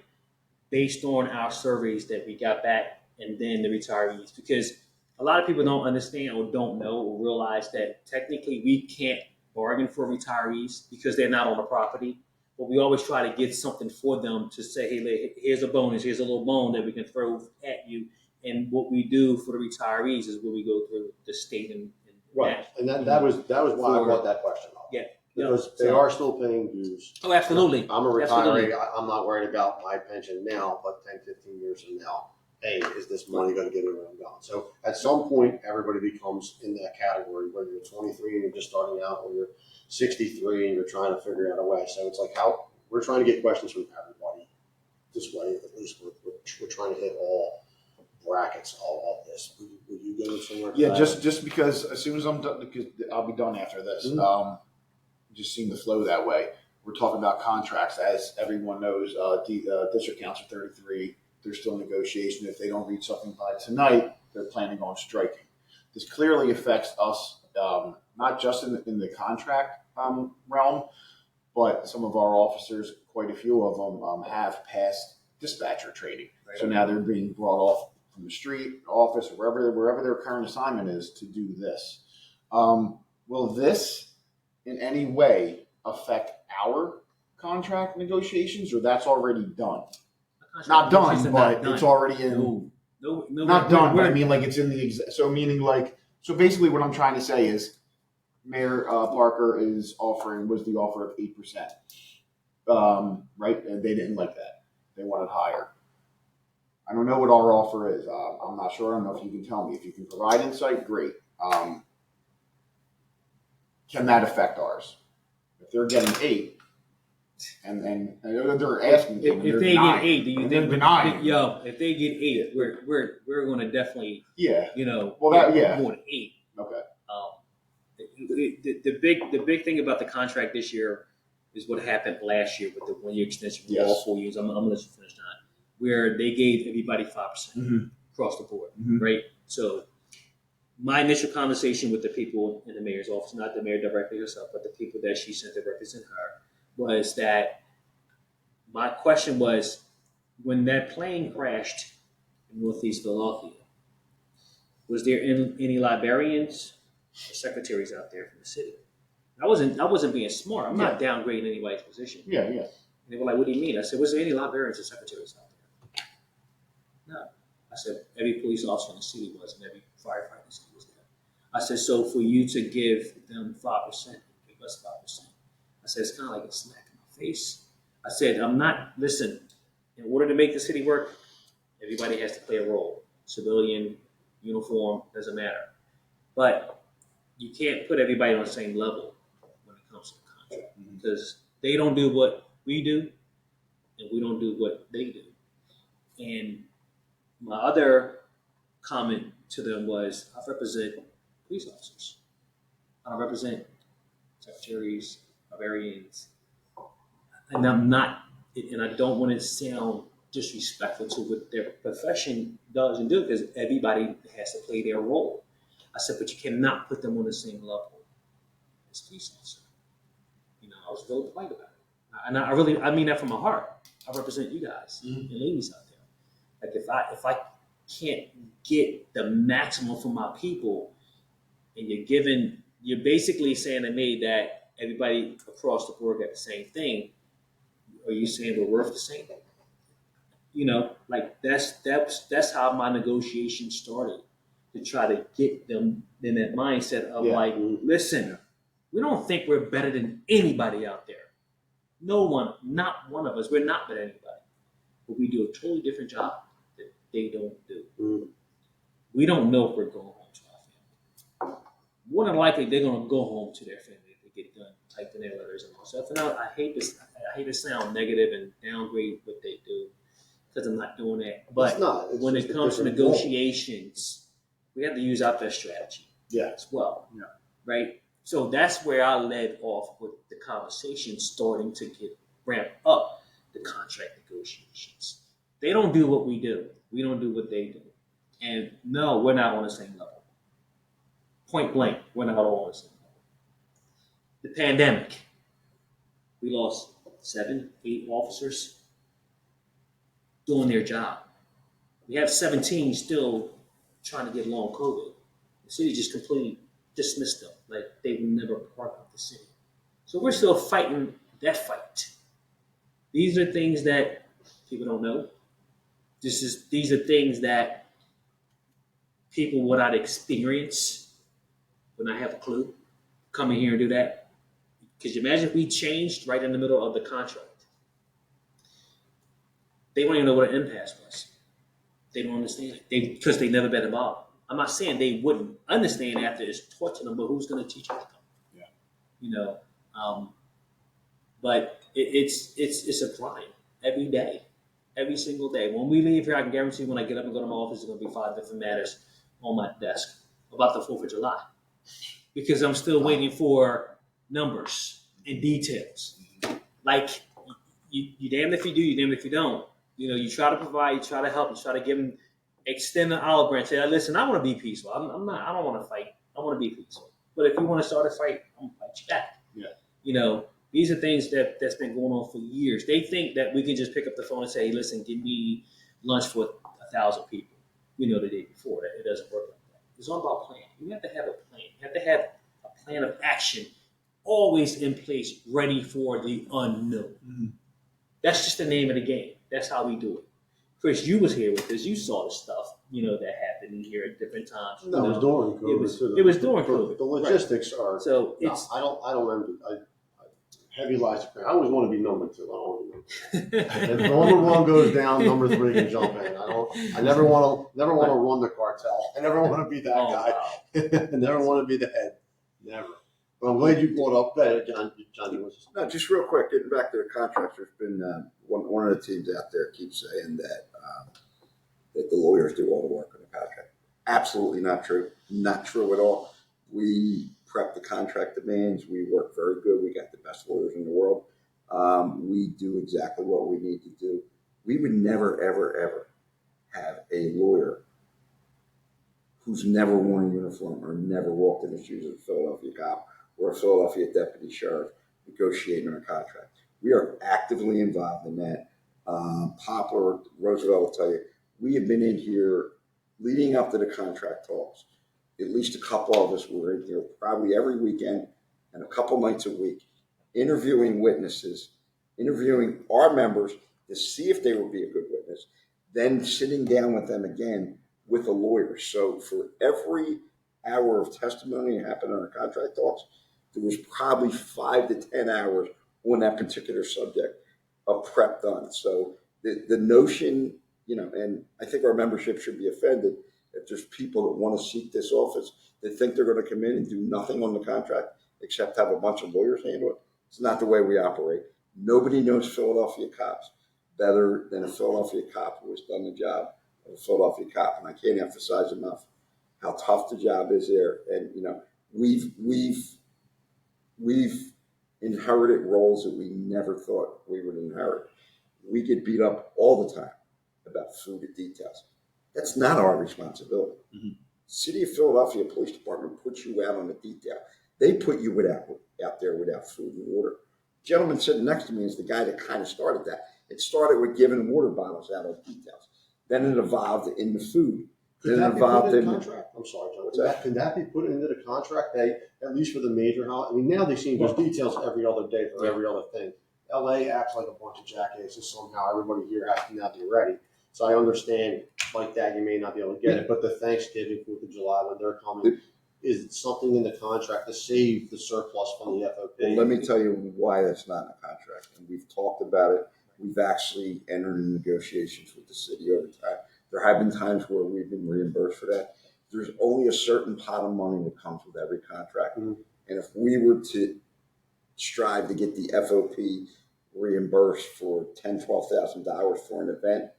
B: based on our surveys that we got back, and then the retirees. Because a lot of people don't understand or don't know or realize that technically we can't bargain for retirees because they're not on the property. But we always try to get something for them to say, hey, here's a bonus, here's a little bone that we can throw at you. And what we do for the retirees is where we go through the state and
D: Right, and that was why I brought that question up.
B: Yeah.
D: Because they are still paying dues.
B: Oh, absolutely.
D: I'm a
B: Absolutely.
D: retiree. I'm not worried about my pension now, but 10, 15 years from now, hey, is this money going to get me where I'm going? So at some point, everybody becomes in that category, whether you're 23 and you're just starting out, or you're 63 and you're trying to figure out a way. So it's like, how we're trying to get questions from everybody this way. At least we're trying to hit all brackets, all of this. Would you go somewhere?
A: Yeah, just because as soon as I'm done, because I'll be done after this. Just seemed to flow that way. We're talking about contracts, as everyone knows. District Council 33, they're still in negotiation. If they don't reach something by tonight, they're planning on striking. This clearly affects us, not just in the contract realm, but some of our officers, quite a few of them, have passed dispatcher training. Right. So now they're being brought off from the street, office, wherever their current assignment is, to do this. Will this in any way affect our contract negotiations, or that's already done? Not done, but it's already in.
B: No,
A: not done, but I mean, like, it's in the so meaning like, so basically what I'm trying to say is Mayor Parker was the offer of 8%, right? And they didn't like that. They wanted higher. I don't know what our offer is. I'm not sure. I don't know if you can tell me. If you can provide insight, great. Can that affect ours? If they're getting 8, and they're asking,
B: if they get 8, do you think?
A: Denying?
B: If they get 8, we're going to definitely,
A: Well,
B: more than 8.
A: Okay.
B: The big thing about the contract this year is what happened last year with the 1-year extension for all 4 years. I'm going to let you finish that. Where they gave everybody 5% across the board, right? So my initial conversation with the people in the mayor's office, not the mayor directly herself, but the people that she sent to represent her, was that my question was, when that plane crashed in Northeast Philadelphia, was there any librarians or secretaries out there from the city? I wasn't being smart. I'm not downgrading anybody's position.
A: Yeah.
B: And they were like, what do you mean? I said, was there any librarians or secretaries out there? No. I said, every police officer in the city was, and every firefighter in the city was there. I said, so for you to give them 5%, give us 5%. I said, it's kind of like a smack in my face. I said, listen, in order to make the city work, everybody has to play a role. Civilian, uniform, doesn't matter. But you can't put everybody on the same level when it comes to the contract because they don't do what we do and we don't do what they do. And my other comment to them was, I represent police officers. I represent secretaries, barbarians, and I'm not, and I don't want to sound disrespectful to what their profession does and do because everybody has to play their role. I said, but you cannot put them on the same level as police officer. I was really polite about it, and I mean that from my heart. I represent you guys and ladies out there. Like if I can't get the maximum from my people, and you're basically saying to me that everybody across the board got the same thing. Are you saying we're worth the same? Like that's how my negotiation started, to try to get them in that mindset of listen, we don't think we're better than anybody out there. No one, not one of us, we're not better than anybody. But we do a totally different job that they don't do. We don't know if we're going home to our family. More than likely, they're going to go home to their family if they get done typing their letters and all stuff. And I hate to sound negative and downgrade what they do because I'm not doing that. But when it comes to negotiations, we have to use our best strategy as well. Yeah. Right? So that's where I led off with the conversation starting to get ramped up the contract negotiations. They don't do what we do. We don't do what they do. And no, we're not on the same level. Point blank, we're not all on the same level. The pandemic, we lost 7, 8 officers doing their job. We have 17 still trying to get long COVID. The city just completely dismissed them like they were never part of the city. So we're still fighting that fight. These are things that people don't know. These are things that people without experience would not have a clue. Come in here and do that. Because you imagine if we changed right in the middle of the contract. They won't even know what an impasse was. They don't understand it. Because they've never been involved. I'm not saying they wouldn't understand after it's taught to them, but who's going to teach them? Yeah. But it's a grind every day, every single day. When we leave here, I can guarantee when I get up and go to my office, there's going to be 5 different matters on my desk about the 4th of July, because I'm still waiting for numbers and details. Like you damned if you do, you damned if you don't. You try to provide, you try to help, you try to give them. Extend the olive branch. Say, listen, I want to be peaceful. I'm not. I don't want to fight. I want to be peaceful. But if you want to start a fight, I'm gonna fight you back. Yeah. These are things that's been going on for years. They think that we can just pick up the phone and say, hey, listen, give me lunch for 1,000 people. The day before. That it doesn't work like that. It's all about plan. You have to have a plan. You have to have a plan of action always in place, ready for the unknown. Mm-hmm. That's just the name of the game. That's how we do it. Chris, you was here with us. You saw the stuff, that happened in here at different times.
D: No, it was during COVID.
B: It was during COVID.
D: The logistics are. So it's. I don't envy. Heavy lies. I always want to be number 2. I don't want to be number 1. If number 1 goes down, number 3 can jump in. I never want to run the cartel. I never want to be that guy. Wow. I never want to be the head. Never. But I'm glad you brought up that, John.
C: No, just real quick, getting back to the contracts. There's been one of the teams out there keeps saying that the lawyers do all the work on the contract. Absolutely not true. Not true at all. We prep the contract demands. We work very good. We got the best lawyers in the world. We do exactly what we need to do. We would never, ever, ever have a lawyer who's never worn a uniform or never walked in the shoes of a Philadelphia cop or a Philadelphia deputy sheriff negotiating on a contract. We are actively involved in that. Poplar, Roosevelt will tell you, we have been in here leading up to the contract talks. At least a couple of us were in here probably every weekend and a couple nights a week, interviewing witnesses, interviewing our members to see if they would be a good witness, then sitting down with them again with a lawyer. So for every hour of testimony that happened on our contract talks, there was probably 5 to 10 hours on that particular subject of prep done. So the notion, and I think our membership should be offended if there's people that want to seek this office They think they're going to come in and do nothing on the contract except have a bunch of lawyers handle it. It's not the way we operate. Nobody knows Philadelphia cops better than a Philadelphia cop who has done the job of a Philadelphia cop. And I can't emphasize enough how tough the job is there. And, you know, we've inherited roles that we never thought we would inherit. We get beat up all the time about food and details. That's not our responsibility.
A: Mhm.
C: City of Philadelphia Police Department puts you out on the detail. They put you out there without food and water. The gentleman sitting next to me is the guy that kind of started that. It started with giving water bottles out on details. Then it evolved into food.
D: Could
C: Then
D: that
C: it
D: be put
C: evolved
D: in the
C: into
D: contract? I'm sorry, John.
C: What's that?
D: Can that be put into the contract? At least for the major holiday. I mean, now they seem there's details every other day for every other thing. LA acts like a bunch of jackasses. Somehow everybody here has to now be ready. So I understand like that you may not be able to get it, but the Thanksgiving, 4th of July when they're coming, is it something in the contract to save the surplus from the FOP?
C: Well, let me tell you why that's not in the contract. And we've talked about it. We've actually entered into negotiations with the city over time. There have been times where we've been reimbursed for that. There's only a certain pot of money that comes with every contract.
D: Mhm.
C: And if we were to strive to get the FOP reimbursed for $10,000, $12,000 for an event,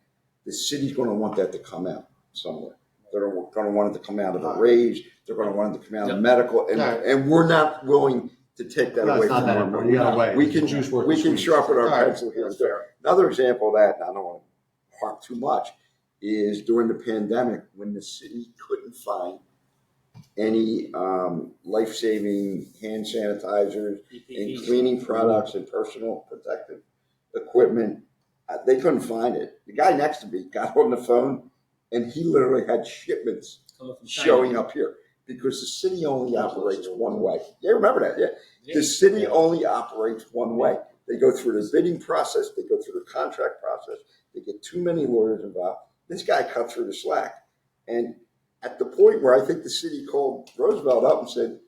C: the city's going to want that to come out somewhere. They're going to want it to come out of the raise. They're going to want it to come out of medical. And we're not willing to take that away from them.
D: You gotta wait.
C: We can sharpen our pencil here.
D: That's fair.
C: Another example of that, and I don't want to harp too much, is during the pandemic when the city couldn't find any life-saving hand sanitizers and cleaning products and personal protective equipment. They couldn't find it. The guy next to me got on the phone and he literally had shipments showing up here because the city only operates one way. Yeah, remember that? Yeah. The city only operates one way. They go through the bidding process. They go through the contract process. They get too many lawyers involved. This guy cut through the slack. And at the point where I think the city called Roosevelt up and said,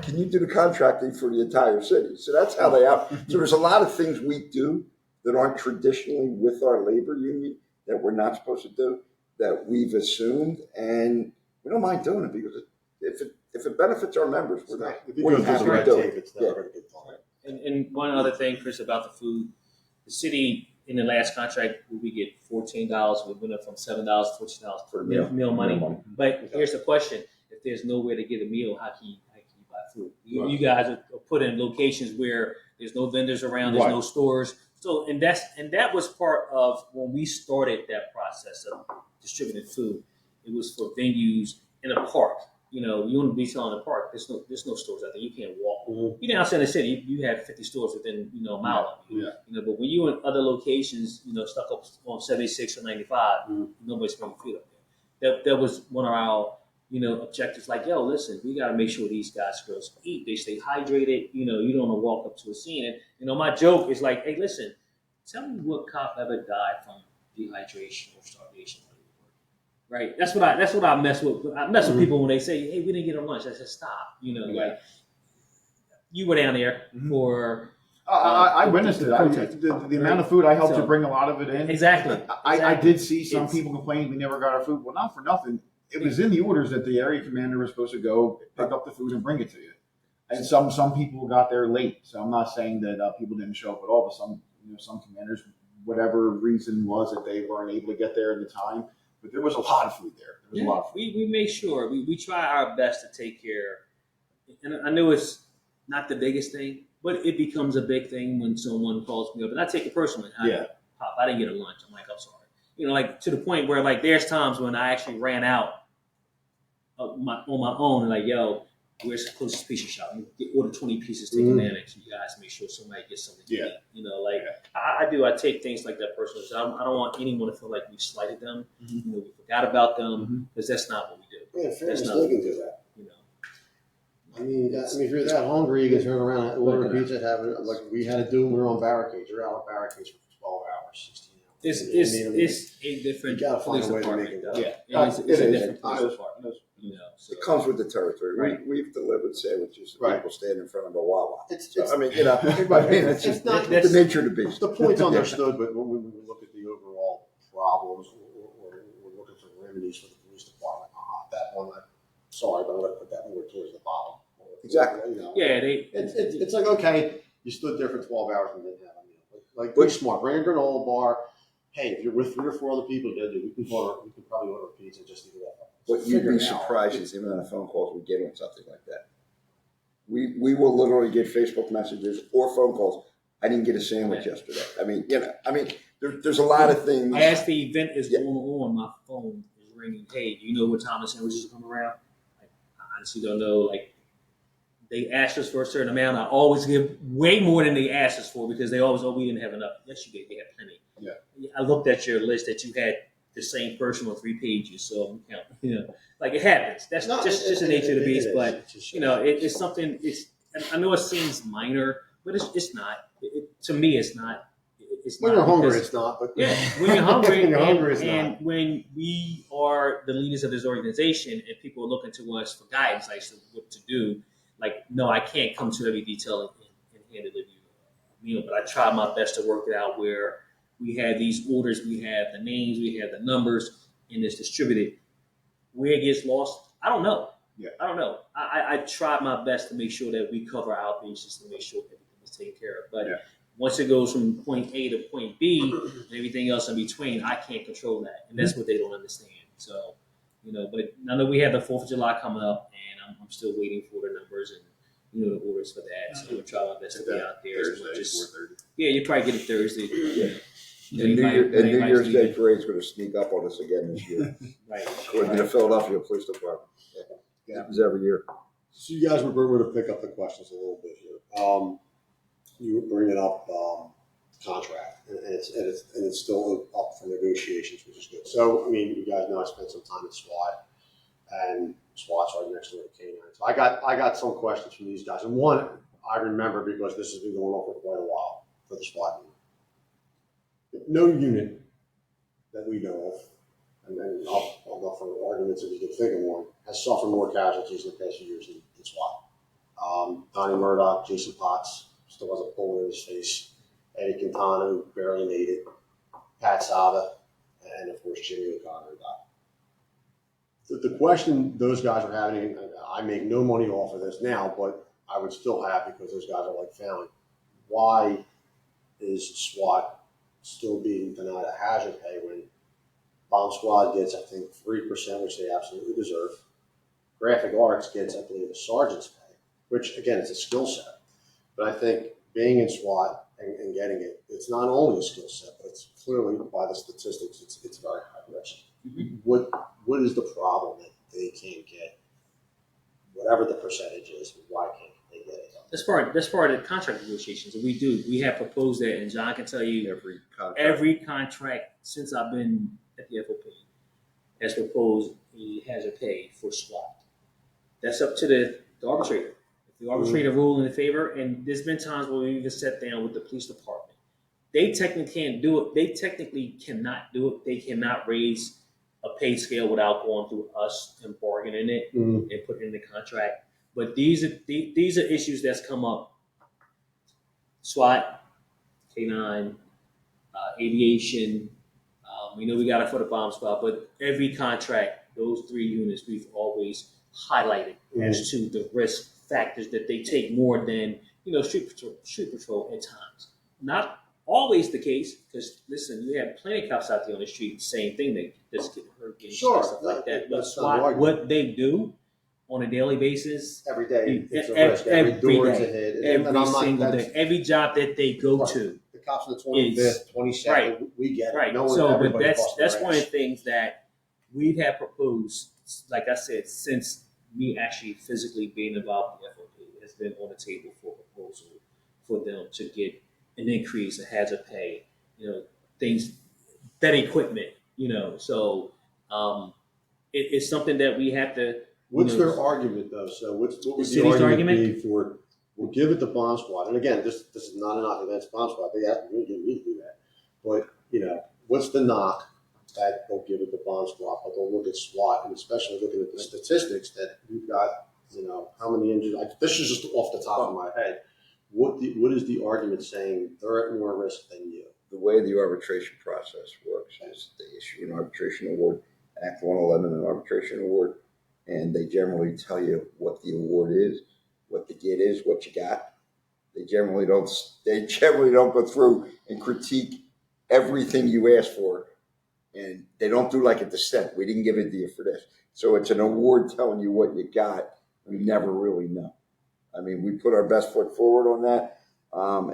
C: can you do the contracting for the entire city? So that's how they out. So there's a lot of things we do that aren't traditionally with our labor union that we're not supposed to do, that we've assumed, and we don't mind doing it because if it benefits our members, we're not. We're happy to do it.
D: It's never going to get done.
B: And one other thing, Chris, about the food, the city in the last contract, we get $14. We went up from $7 to $14 for meal money. But here's the question: if there's nowhere to get a meal, how can you buy food? You guys are put in locations where there's no vendors around, there's no stores. So and that was part of when we started that process of distributing food. It was for venues in a park. You know, you want to be selling in a park. There's no stores out there. You can't walk.
D: Mm-hmm.
B: Even outside the city, you have 50 stores within a mile of you. Yeah. You know, but when you in other locations, stuck up on 76 or 95, nobody's bringing food up there. That was one of our objectives. Like, yo, listen, we got to make sure these guys girls eat. They stay hydrated. You don't want to walk up to a scene. And my joke is like, hey, listen, tell me what cop ever died from dehydration or starvation. Right. That's what I mess with. I mess with people when they say, "Hey, we didn't get our lunch." I said, "Stop." Like you were down there for.
A: I witnessed it. The amount of food I helped to bring a lot of it in.
B: Exactly.
A: I did see some people complain we never got our food. Well, not for nothing. It was in the orders that the area commander was supposed to go pick up the food and bring it to you. And some people got there late. So I'm not saying that people didn't show up at all, but some commanders, whatever reason was that they weren't able to get there in the time. But there was a lot of food there. There was a lot of food.
B: We make sure we try our best to take care. And I know it's not the biggest thing, but it becomes a big thing when someone calls me up, and I take it personally. Pop, I didn't get a lunch. I'm like, I'm sorry. Like to the point where like there's times when I actually ran out on my own, and like, yo, where's the closest pizza shop? Order 20 pieces, take them in, and you guys make sure somebody gets something to eat. I take things like that personally. So I don't want anyone to feel like we slighted them. We forgot about them because that's not what we do.
D: Yeah, fairness, they can do that. I mean, if you're that hungry, you can turn around and order a pizza. Have it like we had to do when we were on barricades. You're out on barricades for 12 hours, 16 hours.
B: It's a different.
D: You gotta find a way to make it work.
B: It's a different police department.
C: It comes with the territory.
B: Right.
C: We've delivered sandwiches to people standing in front of a Wawa.
D: It's
C: not the nature of the beast.
D: The point's understood, but when we look at the overall problems or we're looking for remedies for the police department, that one, sorry, but I'm going to put that more towards the bottom.
C: Exactly.
D: You know,
B: Yeah,
D: it's like, okay, you stood there for 12 hours and didn't have a meal. Like,
C: But-
D: be smart. Bring a granola bar. Hey, if you're with 3 or 4 other people, you can probably order a pizza just to get off.
C: What you'd
D: Figure
C: be
D: it out.
C: surprised is the amount of phone calls we get on something like that. We will literally get Facebook messages or phone calls. I didn't get a sandwich yesterday. I mean, there's a lot of things.
B: as the event is going on, my phone is ringing. Hey, do you know what time the sandwiches are coming around? Like, I honestly don't know. Like, they asked us for a certain amount. I always give way more than they asked us for because they always, we didn't have enough. Yes, you did. They had plenty.
D: Yeah.
B: I looked at your list that you had the same person on 3 pages. So, like it happens. That's just the nature of the beast. But, it's something, I know it seems minor, but it's not. To me, it's not. It's
D: When
B: not
D: you're hungry,
B: because-
D: it's not. But
B: yeah, when you're hungry,
D: when you're hungry, it's
B: and
D: not.
B: when we are the leaders of this organization, and people are looking to us for guidance, like what to do. Like, no, I can't come to every detail and hand it to you, but I try my best to work it out where we have these orders, we have the names, we have the numbers, and it's distributed. Where it gets lost, I don't know.
A: Yeah.
B: I don't know. I try my best to make sure that we cover our bases to make sure everything is taken care of. But once it goes from point A to point B and everything else in between, I can't control that. And that's what they don't understand. So, but I know we have the 4th of July coming up, and I'm still waiting for the numbers and, the orders for that. So I'm going to try my best to be out there.
A: Thursday, 4:30.
B: Yeah, you probably get it Thursday.
C: Yeah. And New Year's Day parade's going to sneak up on us again this year.
B: Right.
C: According to the Philadelphia Police Department.
A: Yeah.
C: Happens every year.
D: So you guys were going to pick up the questions a little bit here. You were bringing up contract, and it's still up for negotiations, which is good. So, I mean, you guys know I spent some time at SWAT, and SWAT's right next door to K9. So I got some questions from these guys, and one I remember because this has been going on for quite a while for the SWAT unit. No unit that we know of, and I'll go for arguments if you can think of one, has suffered more casualties in the past few years than SWAT. Donnie Murdoch, Jason Potts still has a bullet in his face. Eddie Quintana, who barely made it. Pat Saba, and of course Jimmy O'Connor died. The question those guys are having, and I make no money off of this now, but I would still have because those guys are like family. Why is SWAT still being denied a hazard pay when Bomb Squad gets, I think, 3%, which they absolutely deserve? Graphic Arts gets, I believe, a sergeant's pay, which, again, it's a skill set. But I think being in SWAT and getting it, it's not only a skill set, but it's clearly, by the statistics, it's very high risk.
B: Mm-hmm.
D: What is the problem that they can't get, whatever the percentage is, why can't they get it?
B: That's part of the contract negotiations. We have proposed that, and John can tell you every contract since I've been at the FOP has proposed a hazard pay for SWAT. That's up to the arbitrator. If the arbitrator rule in favor, and there's been times where we even sat down with the police department. They technically can't do it. They technically cannot do it. They cannot raise a pay scale without going through us and bargaining it and putting it in the contract. But these are issues that's come up. SWAT, K9, aviation. We know we got it for the bomb squad, but every contract, those 3 units, we've always highlighted as to the risk factors that they take more than street patrol at times. Not always the case, because listen, you have plenty of cops out there on the street, same thing, they just get hurt, getting shot, stuff like that. But SWAT, what they do on a daily basis,
D: every day, it's a risk. Every door is a hit.
B: Every single day, every job that they go to.
D: The cops on the 25th, 22nd, we get it.
B: Right.
D: No one,
B: so, but that's
D: busts
B: one of the things that we have proposed. Like I said, since me actually physically being involved in the FOP, has been on the table for a proposal for them to get an increase, a hazard pay, things, better equipment, So it's something that we have to.
D: What's their argument though? So what would the
B: city's
D: argument be for? We'll give it to Bomb Squad, and again, this is not a knock against Bomb Squad. They didn't need to do that, but what's the knock that they'll give it to Bomb Squad, but they'll look at SWAT, and especially looking at the statistics that we've got. How many injuries? This is just off the top of my head. What is the argument saying they're at more risk than you?
C: The way the arbitration process works is they issue an arbitration award, Act 111, an arbitration award, and they generally tell you what the award is, what the get is, what you got. They generally don't go through and critique everything you ask for, and they don't do like a dissent. We didn't give it to you for this. So it's an award telling you what you got. We never really know. I mean, we put our best foot forward on that.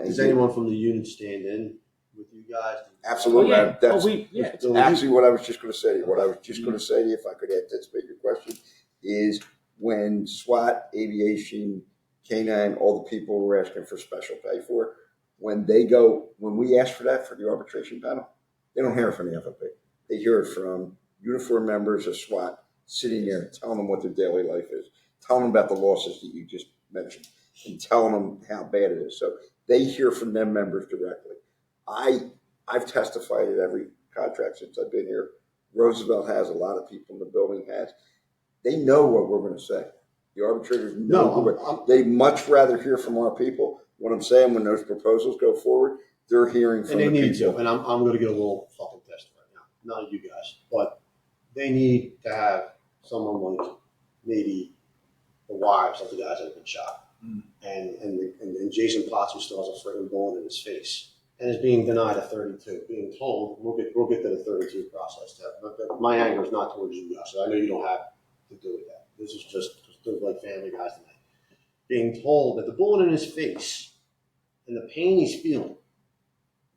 D: Does anyone from the union stand in with you guys?
C: Absolutely.
B: Oh, yeah.
C: That's actually what I was just going to say to you. What I was just going to say to you, if I could anticipate your question, is when SWAT, aviation, K9, all the people were asking for special pay for, when we ask for that for the arbitration panel, they don't hear it from the FOP. They hear it from uniformed members of SWAT sitting there telling them what their daily life is, telling them about the losses that you just mentioned, and telling them how bad it is. So they hear from them members directly. I've testified at every contract since I've been here. Roosevelt has, a lot of people in the building has. They know what we're going to say. The arbitrators know. They much rather hear from our people. What I'm saying, when those proposals go forward, they're hearing from the people. And they need to. And I'm going to get a little fucking pissed right now. Not you guys, but they need to have someone like maybe the wives of the guys that have been shot. And Jason Potts, who still has a friggin' bullet in his face and is being denied a 32, being told we'll get to the 32 process. But my anger is not towards you guys. So I know you don't have to do with that. This is just like family guys tonight. Being told that the bullet in his face and the pain he's feeling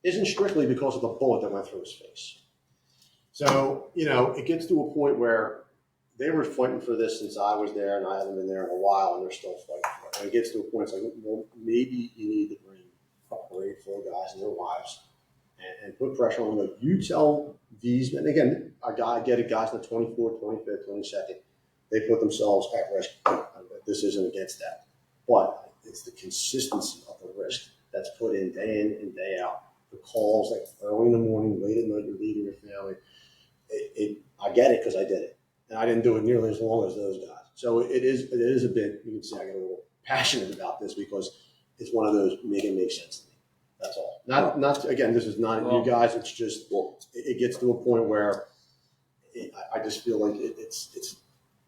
C: isn't strictly because of the bullet that went through his face. So, it gets to a point where they were fighting for this since I was there, and I haven't been there in a while, and they're still fighting for it. And it gets to a point, it's like, well, maybe you need to bring a parade full of guys and their wives and put pressure on them. You tell these men, again, I get it, guys in the 24th, 25th, 22nd, they put themselves at risk. This isn't against that. But it's the consistency of the risk that's put in and day out. The calls, like early in the morning, late at night, you're leaving your family. I get it because I did it. And I didn't do it nearly as long as those guys. So it is a bit, you can see I get a little passionate about this because it's one of those make sense to me. That's all. Not again, this is not you guys. It's just, it gets to a point where I just feel like it's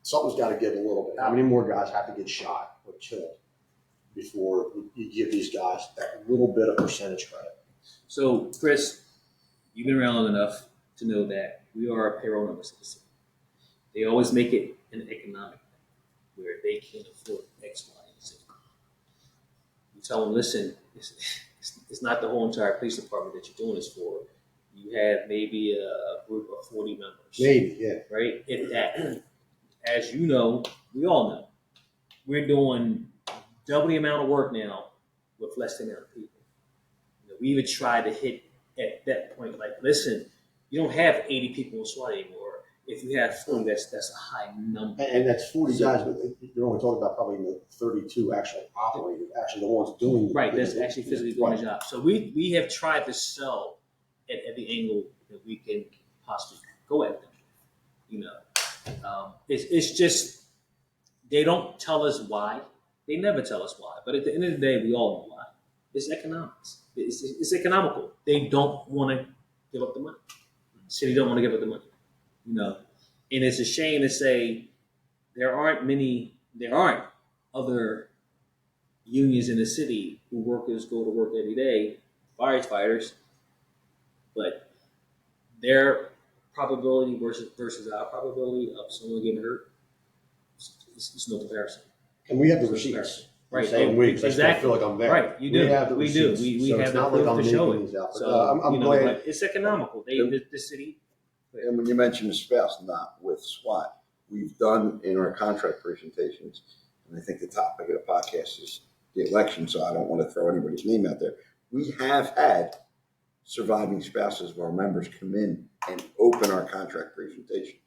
C: something's got to give a little bit. How many more guys have to get shot or killed before you give these guys that little bit of percentage credit?
B: So, Chris, you've been around long enough to know that we are a payroll number citizen. They always make it an economic thing where they can't afford X, Y, and Z. You tell them, listen, it's not the whole entire police department that you're doing this for. You have maybe a group of 40 members.
D: Maybe, yeah.
B: Right? If that, as you know, we all know, we're doing double the amount of work now with less than amount of people. We even tried to hit at that point, like, listen, you don't have 80 people in SWAT anymore. If you have 40, that's a high number.
D: And that's 40 guys, but you're only talking about probably the 32 actual operators, actually the ones doing
B: right, that's actually physically doing the job. So we have tried to sell at every angle that we can possibly go at them. It's just, they don't tell us why. They never tell us why. But at the end of the day, we all know why. It's economics. It's economical. They don't want to give up the money. City don't want to give up the money. And it's a shame to say there aren't other unions in the city who workers go to work every day, firefighters, but their probability versus our probability of someone getting hurt, it's no comparison.
D: And we have the receipts.
B: Right.
D: Saying exactly. I feel like I'm there.
B: Right. You do.
D: We do.
B: We have the proof to show it. So I'm glad. But it's economical. The city.
C: And when you mention the spouse, not with SWAT, we've done in our contract presentations, and I think the topic of the podcast is the election, so I don't want to throw anybody's name out there. We have had surviving spouses of our members come in and open our contract presentation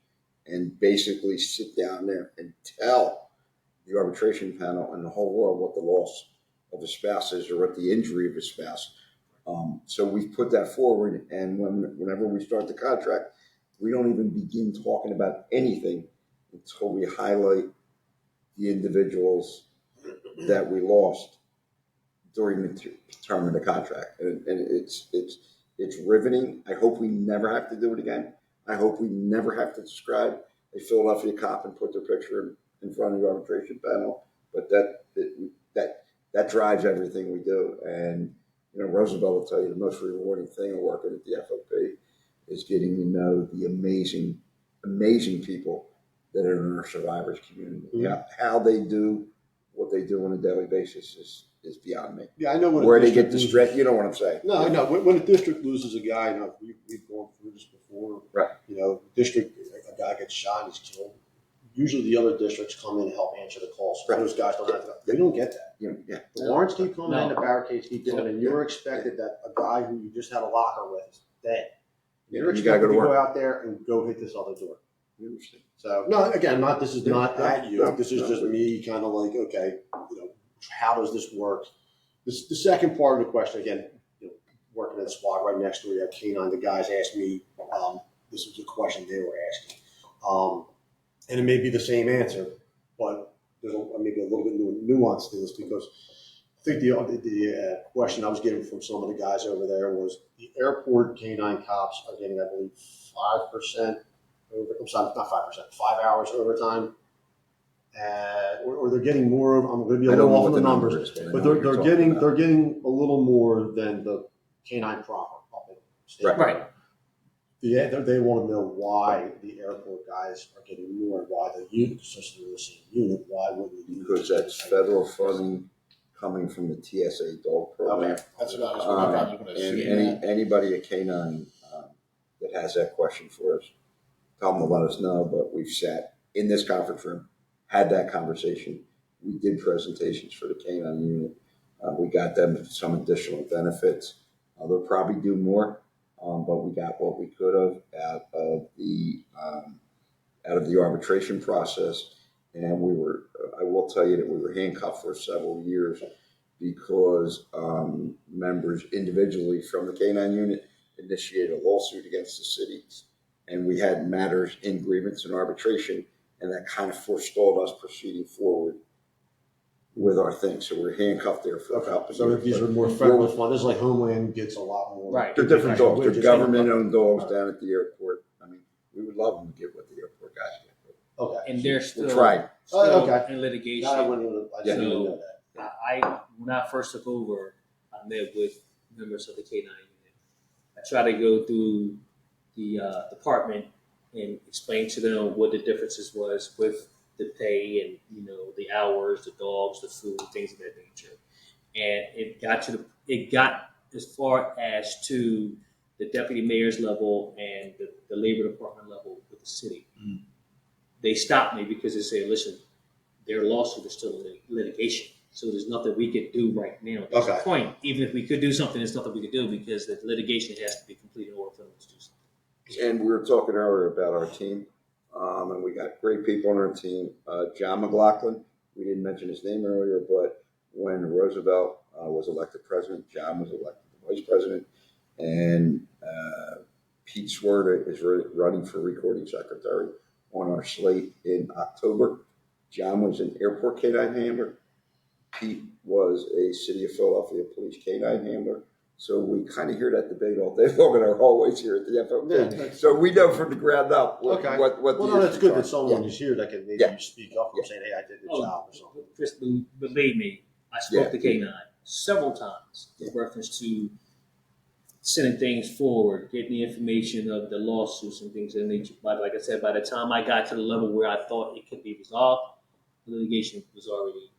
C: and basically sit down there and tell the arbitration panel and the whole world what the loss of a spouse is or what the injury of a spouse. So we've put that forward, and whenever we start the contract, we don't even begin talking about anything until we highlight the individuals that we lost during the term of the contract. And it's riveting. I hope we never have to do it again. I hope we never have to describe a Philadelphia cop and put their picture in front of the arbitration panel. But that drives everything we do. And Roosevelt will tell you the most rewarding thing of working at the FOP is getting to know the amazing people that are in our survivors community.
D: Mm-hmm.
C: How they do what they do on a daily basis is beyond me.
D: Yeah, I know
C: where they get distressed. You know what I'm saying?
D: No, I know. When a district loses a guy, we've gone through this before.
C: Right.
D: District, a guy gets shot, he's killed. Usually the other districts come in and help answer the calls. So those guys don't have to. We don't get that.
C: Yeah.
D: The warrants keep coming in,
B: No.
D: the barricades keep coming in. You're expected that a guy who you just had a locker with is dead. You're
C: You gotta
D: expected to
C: go to
D: go
C: work.
D: out there and go hit this other door.
C: You understand?
D: So no, again, this is not at you.
C: No,
D: This is
C: no.
D: just me, kind of like, okay, how does this work? The second part of the question, again, working at SWAT right next door, you have K9. The guys asked me, this was a question they were asking, and it may be the same answer, but there's maybe a little bit nuance to this because I think the question I was getting from some of the guys over there was the airport K9 cops are getting, I believe, 5%. I'm sorry, not 5%, 5 hours overtime, or they're getting more. I'm going to be a little off on the numbers, but they're getting a little more than the K9 proper up in state.
B: Right.
D: They want to know why the airport guys are getting more, and why the unit, especially the same unit, why wouldn't the unit?
C: Because that's federal funding coming from the TSA dog program.
A: Okay, that's what I was going to
C: And
A: say.
C: anybody at K9 that has that question for us, tell them to let us know. But we've sat in this conference room, had that conversation. We did presentations for the K9 unit. We got them some additional benefits. They'll probably do more, but we got what we could have out of the arbitration process. And I will tell you that we were handcuffed for several years because members individually from the K9 unit initiated a lawsuit against the city. And we had matters in grievance and arbitration, and that kind of forestalled us proceeding forward with our thing. So we're handcuffed there for a couple of
D: So
C: years.
D: these are more federal funds. This is like Homeland gets a lot more.
B: Right.
C: They're different dogs. They're
D: Wages.
C: government-owned dogs down at the airport. I mean, we would love them to get what the airport guys get.
D: Okay.
B: And they're still,
C: We're trying.
B: still
D: Okay.
B: in litigation.
D: I didn't even know that.
B: When I first took over, I met with members of the K9 unit. I tried to go through the department and explain to them what the differences was with the pay and the hours, the dogs, the food, things of that nature. And it got as far as to the deputy mayor's level and the labor department level with the city.
C: Mm.
B: They stopped me because they said, "Listen, their lawsuit is still in litigation, so there's nothing we could do right now." That's the
D: Okay.
B: point. Even if we could do something, there's nothing we could do because the litigation has to be completed in order for them to do something.
C: And we were talking earlier about our team, and we got great people on our team. John McLaughlin, we didn't mention his name earlier, but when Roosevelt was elected president, John was elected vice president, and Pete Swerda is running for recording secretary on our slate in October. John was an airport K9 handler. Pete was a city of Philadelphia police K9 handler. So we kind of hear that debate all day long in our hallways here at the FOP.
D: Yeah.
C: So we know from the ground up what
D: Well,
C: the
D: no, that's
C: issues
D: good
C: are.
D: that someone is here that can maybe speak up and say, "Hey, I did the job" or something.
B: Chris, believe me, I spoke to K9 several times in reference to sending things forward, getting the information of the lawsuits and things of that nature. But like I said, by the time I got to the level where I thought it could be resolved, the litigation was already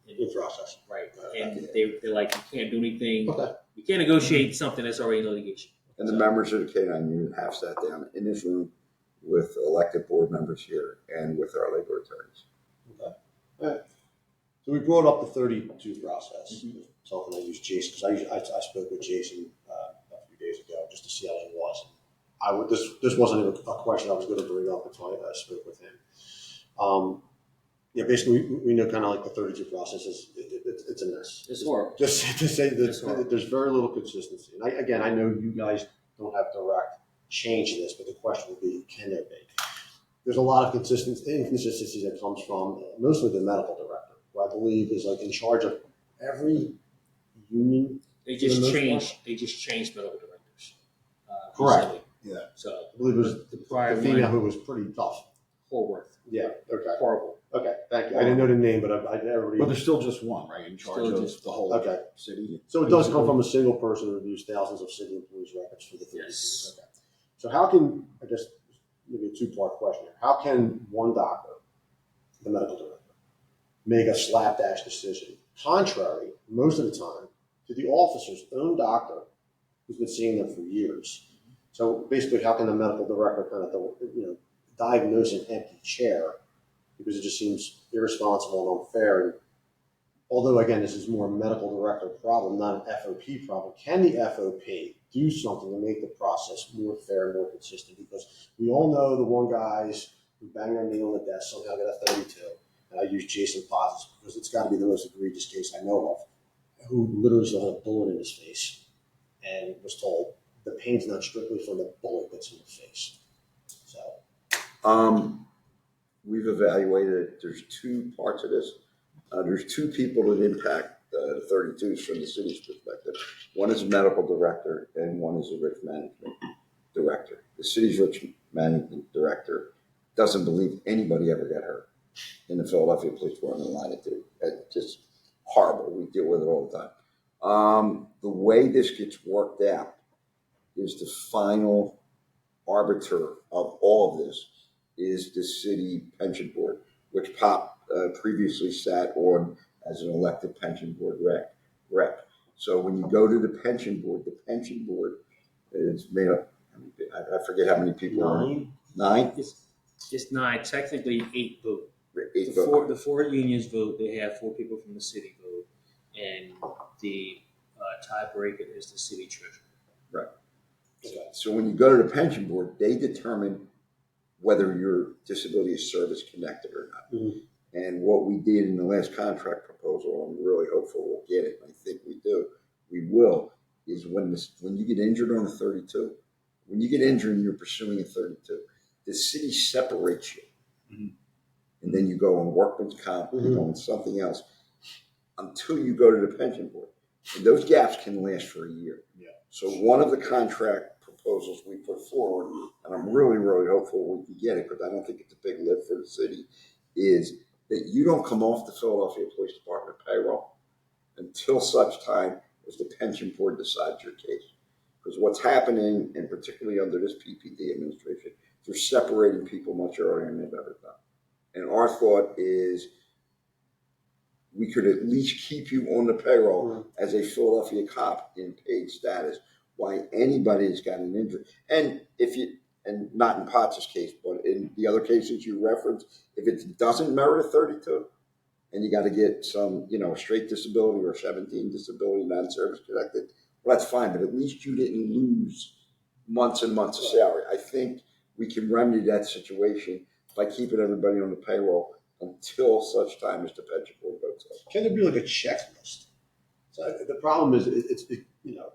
B: in
D: process.
B: Right. And they're like, you can't do anything.
D: Okay.
B: You can't negotiate something that's already in litigation.
C: And the members of the K9 unit have sat down in this room with elected board members here and with our labor attorneys.
D: Okay. All right. So we brought up the 32 process. Mm-hmm. Something I used Jason because I spoke with Jason a few days ago just to see how he was. This wasn't even a question I was going to bring up until I spoke with him. Basically we know kind of like the 32 process is it's a mess.
B: It's horrible.
D: Just to say that there's very little consistency. And I know you guys don't have direct change in this, but the question would be, can there be? There's a lot of inconsistency that comes from mostly the medical director, who I believe is like in charge of every union.
B: They just changed medical directors.
D: Correct.
B: Recently.
D: Yeah.
B: So
D: I believe it was
B: the prior
D: the female
B: one,
D: who was pretty tough.
B: Horworth.
D: Yeah, okay,
B: Horrible.
D: okay, thank you. I didn't know the name, but I never.
A: But there's still just one, right, in charge
B: Still
A: of
B: just
A: the whole
D: Okay.
A: city.
D: So it does come from a single person who reviews thousands of city employees' records for the 32.
B: Yes.
D: Okay. So how can, I guess, maybe a two-part question here. How can one doctor, the medical director, make a slapdash decision, contrary, most of the time, to the officer's own doctor who's been seeing them for years? So basically, how can the medical director kind of, diagnose an empty chair? Because it just seems irresponsible and unfair. And although, again, this is more a medical director problem, not an FOP problem, can the FOP do something to make the process more fair and more consistent? Because we all know the one guys who bang their knee on the desk somehow get a 32. And I use Jason Potts because it's got to be the most egregious case I know of, who literally still had a bullet in his face and was told the pain's not strictly from the bullet that's in your face. So.
C: We've evaluated it. There's two parts of this. There's two people that impact the 32s from the city's perspective. One is a medical director and one is a risk management director. The city's risk management director doesn't believe anybody ever got hurt in the Philadelphia Police Department line of duty. It's just horrible. We deal with it all the time. The way this gets worked out is the final arbiter of all of this is the city pension board, which Pop previously sat on as an elected pension board rep. So when you go to the pension board is made up, I forget how many people. Nine?
B: It's 9, technically 8 vote. The four unions vote. They have 4 people from the city vote, and the tiebreaker is the city treasurer.
C: Right. So when you go to the pension board, they determine whether your disability is service connected or not.
D: Mm-hmm.
C: And what we did in the last contract proposal, I'm really hopeful we'll get it. I think we will, is when you get injured on a 32, when you get injured and you're pursuing a 32, the city separates you.
A: Mm-hmm.
C: And then you go on workman's comp, you go on something else until you go to the pension board. And those gaps can last for a year.
A: Yeah.
C: So one of the contract proposals we put forward, and I'm really, really hopeful we can get it, because I don't think it's a big lift for the city, is that you don't come off the Philadelphia Police Department payroll until such time as the pension board decides your case. Because what's happening, and particularly under this PPD administration, they're separating people much earlier than they've ever done. And our thought is we could at least keep you on the payroll as a Philadelphia cop in paid status why anybody has got an injury. And not in Potts' case, but in the other cases you referenced, if it doesn't merit a 32 and you got to get some, straight disability or 17 disability, non-service connected, well, that's fine, but at least you didn't lose months and months of salary. I think we can remedy that situation by keeping everybody on the payroll until such time as the pension board votes on.
D: Can there be like a checklist? So the problem is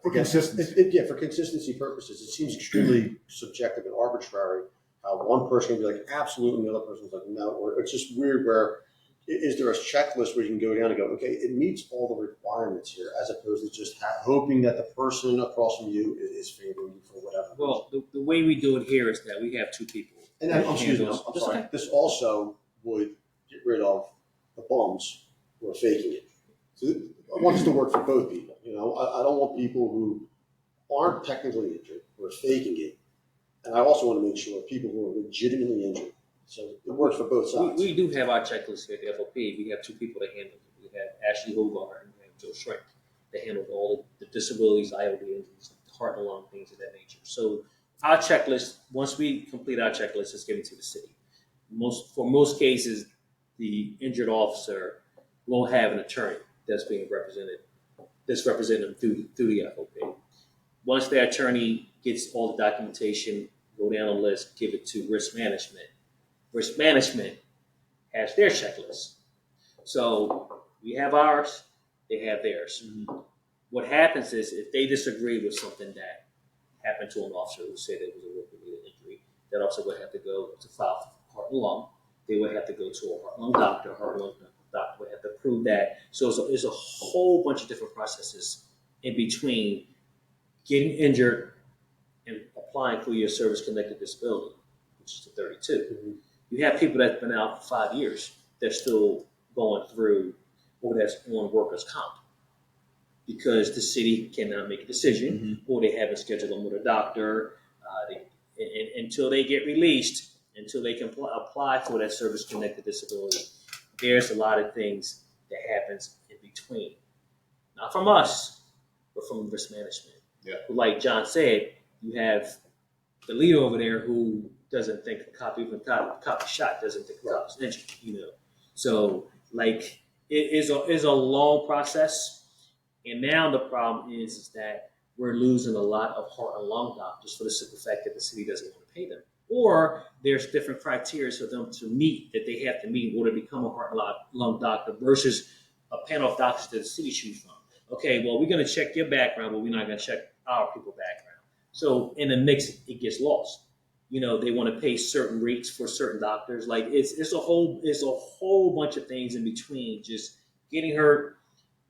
A: For consistency.
D: For consistency purposes, it seems extremely subjective and arbitrary how one person can be like absolute and the other person's like no, or it's just weird where is there a checklist where you can go down and go, okay, it meets all the requirements here, as opposed to just hoping that the person across from you is favoring you for whatever.
B: Well, the way we do it here is that we have 2 people.
D: And then, this also would get rid of the bums who are faking it. So I want this to work for both people. I don't want people who aren't technically injured, who are faking it. And I also want to make sure people who are legitimately injured. So it works for both sides.
B: We do have our checklist here at the FOP. We have 2 people that handle it. We have Ashley Hogar and we have Joe Shrink. They handle all the disabilities, IOD injuries, heart and lung, things of that nature. So our checklist, once we complete our checklist, is given to the city. For most cases, the injured officer won't have an attorney that's representing them through the FOP. Once the attorney gets all the documentation, go down the list, give it to risk management. Risk management has their checklist. So we have ours, they have theirs. Mm-hmm. What happens is if they disagree with something that happened to an officer who said it was a work-related injury, that officer would have to go to file for heart and lung. They would have to go to a heart and lung doctor. Heart and lung doctor would have to prove that. So it's a whole bunch of different processes in between getting injured and applying for your service-connected disability, which is the 32. Mm-hmm. You have people that's been out for 5 years that's still going through, or that's on workers' comp, because the city cannot make a decision, or they haven't scheduled them with a doctor. Until they get released, until they can apply for that service-connected disability, there's a lot of things that happens in between. Not from us, but from risk management.
A: Yeah.
B: Like John said, you have the leader over there who doesn't think a cop, even a cop shot, doesn't think a cop is injured, So, like, it is a long process. And now the problem is that we're losing a lot of heart and lung doctors for the simple fact that the city doesn't want to pay them. Or there's different criteria for them to meet that they have to meet in order to become a heart and lung doctor versus a panel of doctors that the city chooses from. Okay, well, we're going to check your background, but we're not going to check our people's background. So in the mix, it gets lost. They want to pay certain rates for certain doctors. Like it's a whole bunch of things in between. Just getting hurt,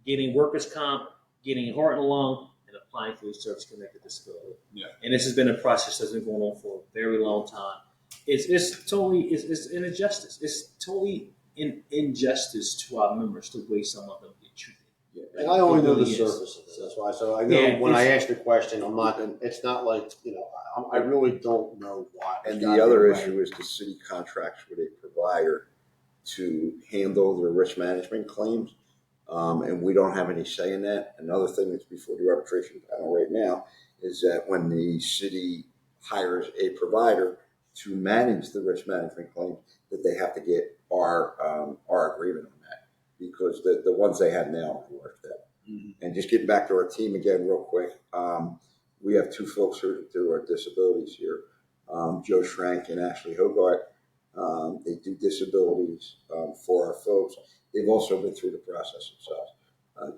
B: getting workers' comp, getting heart and lung, and applying for a service-connected disability.
A: Yeah.
B: And this has been a process that's been going on for a very long time. It's totally an injustice. It's totally an injustice to our members the way some of them get treated.
D: Yeah. And I only know the
B: really
D: surface of this. That's why. So I know when I ask the question, it's not like, I really don't know why.
C: And the other issue is the city contracts with a provider to handle their risk management claims. And we don't have any say in that. Another thing that's before the arbitration panel right now is that when the city hires a provider to manage the risk management claims, that they have to get our agreement on that, because the ones they have now aren't worth that. And just getting back to our team again real quick, we have two folks who do our disabilities here, Joe Schrank and Ashley Hogart. They do disabilities for our folks. They've also been through the process themselves.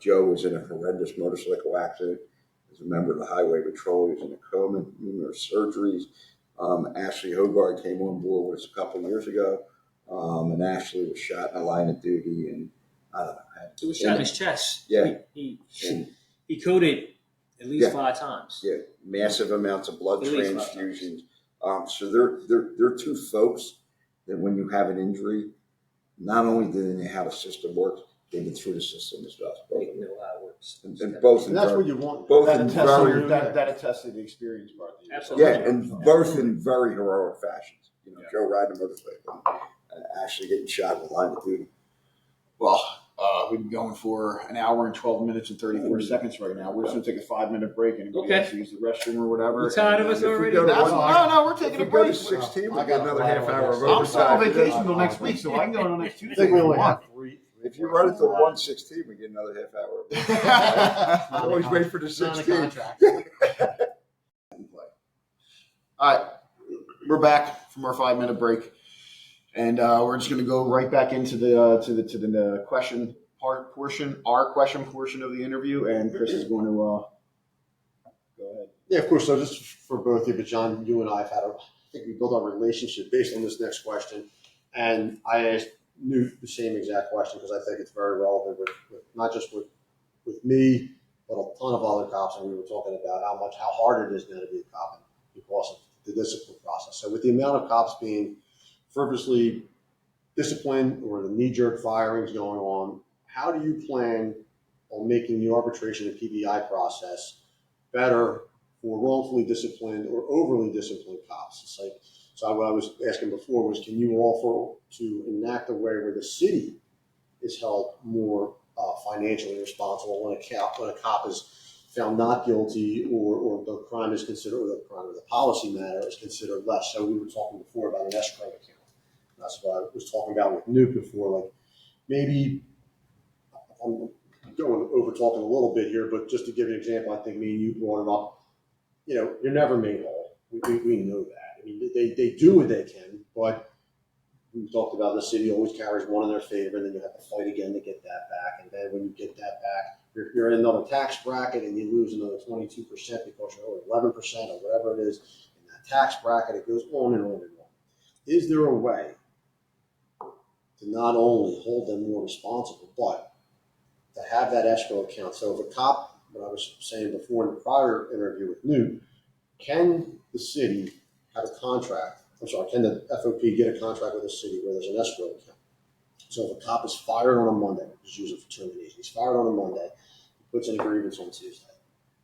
C: Joe was in a horrendous motorcycle accident as a member of the Highway Patrol. He was in a coma, numerous surgeries. Ashley Hogart came on board with us a couple of years ago, and Ashley was shot in a line of duty, and I don't know.
B: He was shot in his chest.
C: Yeah.
B: He coded at least 5 times.
C: Yeah, massive amounts of blood
B: At least 5
C: transfusions. So they're two folks that when you have an injury, not only do they know how the system works, they've been through the system as well.
B: They know how it works.
C: And both,
D: And that's what you want.
C: both
A: That
C: in
A: attests,
C: very,
A: attests to the experience part.
B: Absolutely.
C: yeah, and both in very heroic fashions. Joe riding a motorcycle, and Ashley getting shot in the line of duty.
A: Well, we've been going for an hour and 12 minutes and 34 seconds right now. We're just going to take a 5-minute break and anybody has to use the restroom or whatever.
B: You tired of us
A: If we
B: already?
A: go to
B: That's
A: no, we're taking a
C: If we go
A: break.
C: to 16, we
D: I
C: got
D: got
C: another
D: a
C: half hour of
A: I'm still on
C: overtime.
A: vacation until next week, so I can go on next
D: I
A: Tuesday.
D: think we
A: if you
D: only
A: want.
D: have 3.
C: If you run it to 116, we get another half hour. Always wait for the 16.
A: All right, we're back from our 5-minute break, and we're just going to go right back into the question portion of the interview, and Chris is going to go ahead.
D: Yeah, of course. So just for both of you, but John, you and I have I think we built our relationship based on this next question, and I asked Newt the same exact question because I think it's very relevant with not just with me, but a ton of other cops, and we were talking about how hard it is going to be a cop because of the discipline process. So with the amount of cops being frivolously disciplined or the knee-jerk firings going on, how do you plan on making the arbitration and PBI process better for wrongfully disciplined or overly disciplined cops? It's like, so what I was asking before was, can you offer to enact a way where the city is held more financially responsible when a cop is found not guilty or the crime is considered, or the policy matter is considered less? So we were talking before about an escrow account. That's what I was talking about with Nuke before. Like, maybe I'm going over talking a little bit here, but just to give you an example, I think me and you brought it up. You're never made whole. We know that. I mean, they do what they can, but we talked about the city always carries one in their favor, and then you have to fight again to get that back. And then when you get that back, you're in another tax bracket, and you lose another 22% because you're owed 11% or whatever it is in that tax bracket. It goes on and on and on. Is there a way to not only hold them more responsible, but to have that escrow account? So if a cop, what I was saying before in the prior interview with Newt, can the city have a contract can the FOP get a contract with the city where there's an escrow account? So if a cop is fired on a Monday, just use it for termination, he's fired on a Monday, he puts in a grievance on Tuesday.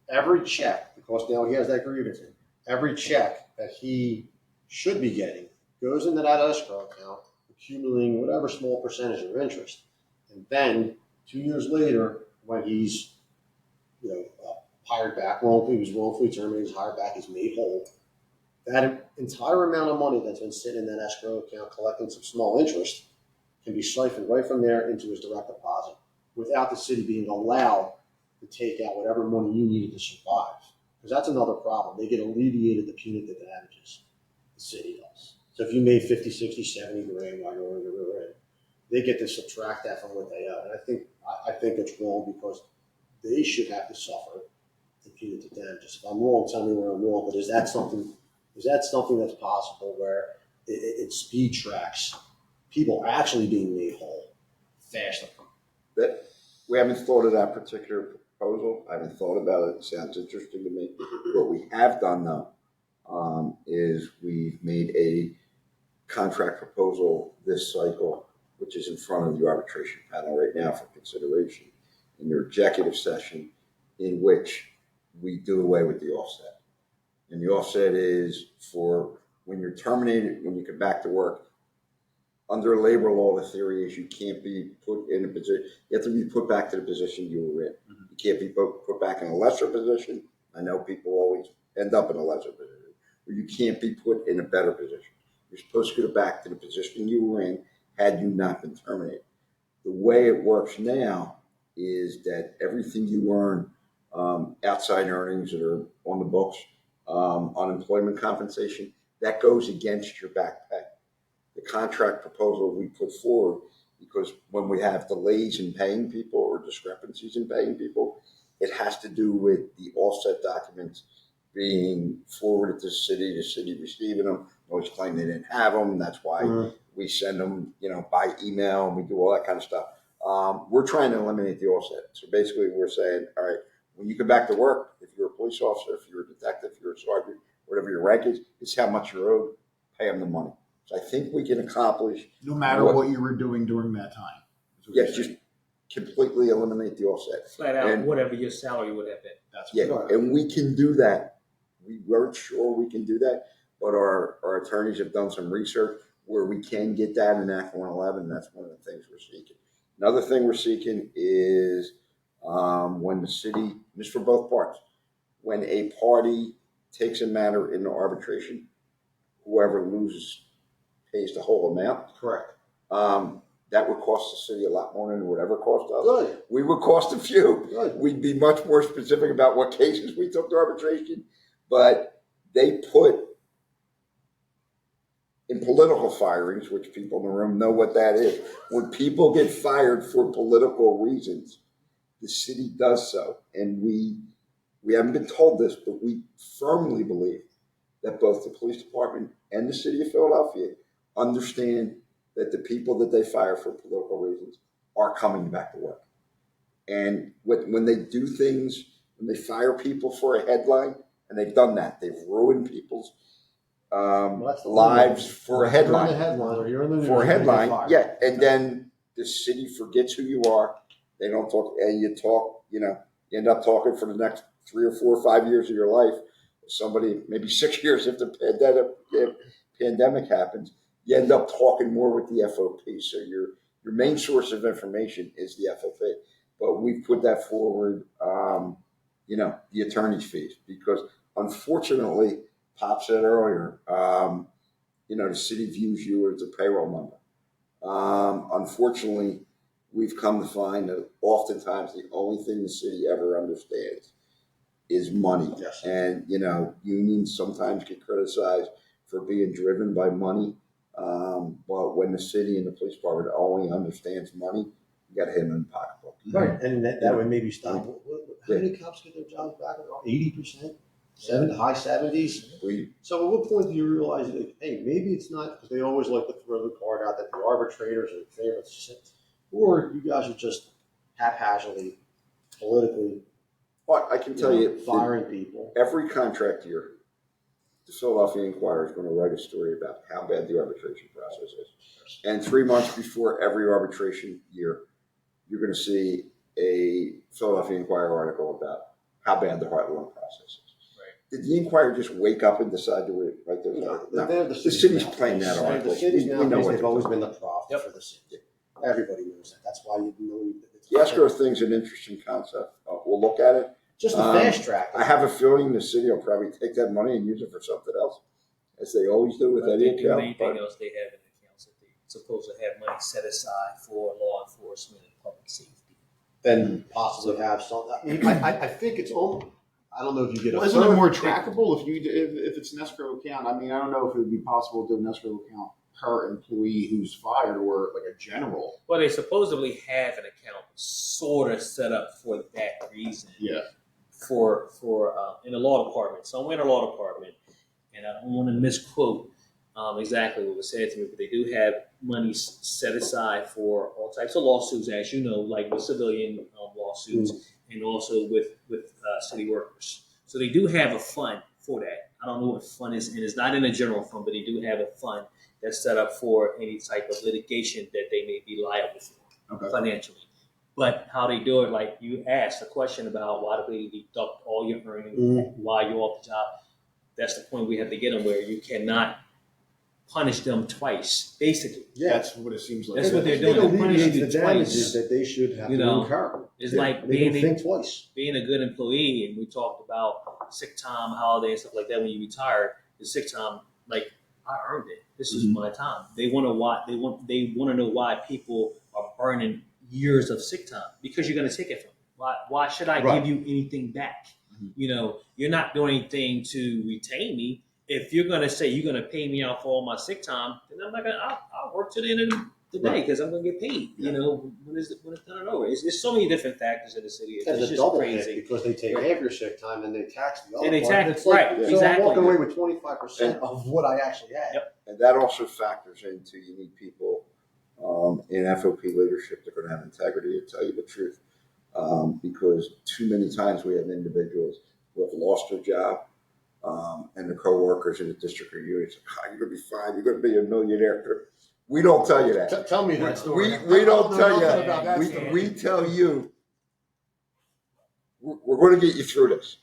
D: Every check, because now he has that grievance in, every check that he should be getting goes into that escrow account, accumulating whatever small percentage of interest. And then 2 years later, when he's hired back wrongfully, he was wrongfully terminated, he's hired back, he's made whole. That entire amount of money that's been sitting in that escrow account collecting some small interest can be siphoned right from there into his direct deposit without the city being allowed to take out whatever money you needed to survive. Because that's another problem. They get alleviated the punitive damages. The city does. So if you made 50, 60, 70 grand while you're in the rear end, they get to subtract that from what they owe. And I think it's wrong because they should have to suffer the punitive damages. If I'm wrong, tell me where I'm wrong. But is that something that's possible where it speed tracks people actually being made whole faster?
C: That we haven't thought of that particular proposal. I haven't thought about it. It sounds interesting to me. What we have done though is we've made a contract proposal this cycle, which is in front of the arbitration panel right now for consideration in their executive session, in which we do away with the offset. And the offset is for when you're terminated, when you come back to work. Under labor law, the theory is you can't be put in a position, you have to be put back to the position you were in. Mm-hmm. You can't be put back in a lesser position. I know people always end up in a lesser position, but you can't be put in a better position. You're supposed to go back to the position you were in had you not been terminated. The way it works now is that everything you earn, outside earnings that are on the books, unemployment compensation, that goes against your back pay. The contract proposal we put forward, because when we have delays in paying people or discrepancies in paying people, it has to do with the offset documents being forwarded to the city receiving them, always claim they didn't have them. That's why we send them, by email, and we do all that kind of stuff. We're trying to eliminate the offset. So basically we're saying, all right, when you come back to work, if you're a police officer, if you're a detective, if you're a sergeant, whatever your rank is, it's how much you're owed, pay them the money. So I think we can accomplish.
A: No matter what you were doing during that time.
C: Yes, just completely eliminate the offset.
B: Flat out, whatever your salary would have been.
A: That's
C: and we can do that. We weren't sure we can do that, but our attorneys have done some research where we can get that in Act 111. That's one of the things we're seeking. Another thing we're seeking is when the city, this is for both parts, when a party takes a matter into arbitration, whoever loses pays the whole amount.
D: Correct.
C: That would cost the city a lot more than it would ever cost us.
D: Good.
C: We would cost a few.
D: Good.
C: We'd be much more specific about what cases we took to arbitration, but they put in political firings, which people in the room know what that is. When people get fired for political reasons, the city does so. And we haven't been told this, but we firmly believe that both the police department and the city of Philadelphia understand that the people that they fire for political reasons are coming back to work. And when they do things, when they fire people for a headline, and they've done that, they've ruined people's lives for a headline. For a headline, yeah. And then the city forgets who you are. They don't talk, and you talk, you end up talking for the next 3 or 4 or 5 years of your life. Somebody, maybe 6 years if the pandemic happens, you end up talking more with the FOP. So your main source of information is the FOP. But we've put that forward, the attorney's fees, because unfortunately, Pop said earlier, the city views you as a payroll number. Unfortunately, we've come to find that oftentimes the only thing the city ever understands is money.
D: Yes. And,
C: unions sometimes get criticized for being driven by money. But when the city and the police department only understands money, you got to hit them in the pocketbook.
D: Right. And that would maybe stop. How many cops get their jobs back? 80%? High 70s? So at what point do you realize that, hey, maybe it's not, because they always like to throw the card out that the arbitrators are the favorites, or you guys are just haphazardly, politically,
C: But I can tell you,
D: firing people.
C: Every contract year, the Philadelphia Inquirer is going to write a story about how bad the arbitration process is. And 3 months before every arbitration year, you're going to see a Philadelphia Inquirer article about how bad the heart loan process is. Did the Inquirer just wake up and decide to write those articles? No. The city's playing that article.
D: The city's
C: We know what
D: they've
C: they're
D: always
C: doing.
D: been the profit for the city. Everybody knows that. That's why you know.
C: The escrow thing's an interesting concept. We'll look at it.
D: Just a fast track.
C: I have a feeling the city will probably take that money and use it for something else, as they always do with any account.
B: Anything else they have in the accounts that they're supposed to have money set aside for law enforcement and public safety.
D: Then possibly have some. I think it's almost. I don't know if you get.
A: Well, isn't it more trackable if it's an escrow account? I mean, I don't know if it would be possible to do an escrow account per employee who's fired or like a general.
B: Well, they supposedly have an account sort of set up for that reason.
A: Yeah.
B: For in the law department, somewhere in the law department, and I don't want to misquote exactly what was said to me, but they do have money set aside for all types of lawsuits, as you know, like with civilian lawsuits and also with city workers. So they do have a fund for that. I don't know what fund is, and it's not in a general fund, but they do have a fund that's set up for any type of litigation that they may be liable for financially. But how they do it, like you asked a question about why do they deduct all your earnings while you're off the job? That's the point we have to get them where you cannot punish them twice, basically.
A: Yeah, that's what it seems like.
B: That's what they're doing. They're punishing you
D: the damages
B: twice.
D: that they should have to incur.
B: It's like
D: they think twice.
B: Being a good employee, and we talked about sick time, holiday, and stuff like that. When you retire, the sick time, like I earned it. This is my time. They want to know why people are burning years of sick time because you're going to take it from me. Why should I give you anything back? You know, you're not doing anything to retain me. If you're going to say you're going to pay me out for all my sick time, then I'm not going to. I'll work to the end of the day because I'm going to get paid. You know, when it's done and over. There's so many different factors in the city. It's
D: It's a
B: just
D: double
B: crazy
D: hit because they take half your sick time and they tax the other
B: And they
D: part.
B: tax-
D: It's like,
B: right,
D: so
B: exactly.
D: I'm walking away with 25% of what I actually had.
B: Yep.
C: And that also factors into you need people in FOP leadership that are going to have integrity and tell you the truth. Because too many times we have individuals who have lost their job and the co-workers in the district or union say, you're going to be fine, you're going to be a millionaire. We don't tell you that.
D: Tell me that story.
C: We don't tell you
D: nothing about that story.
C: we tell you we're going to get you through this.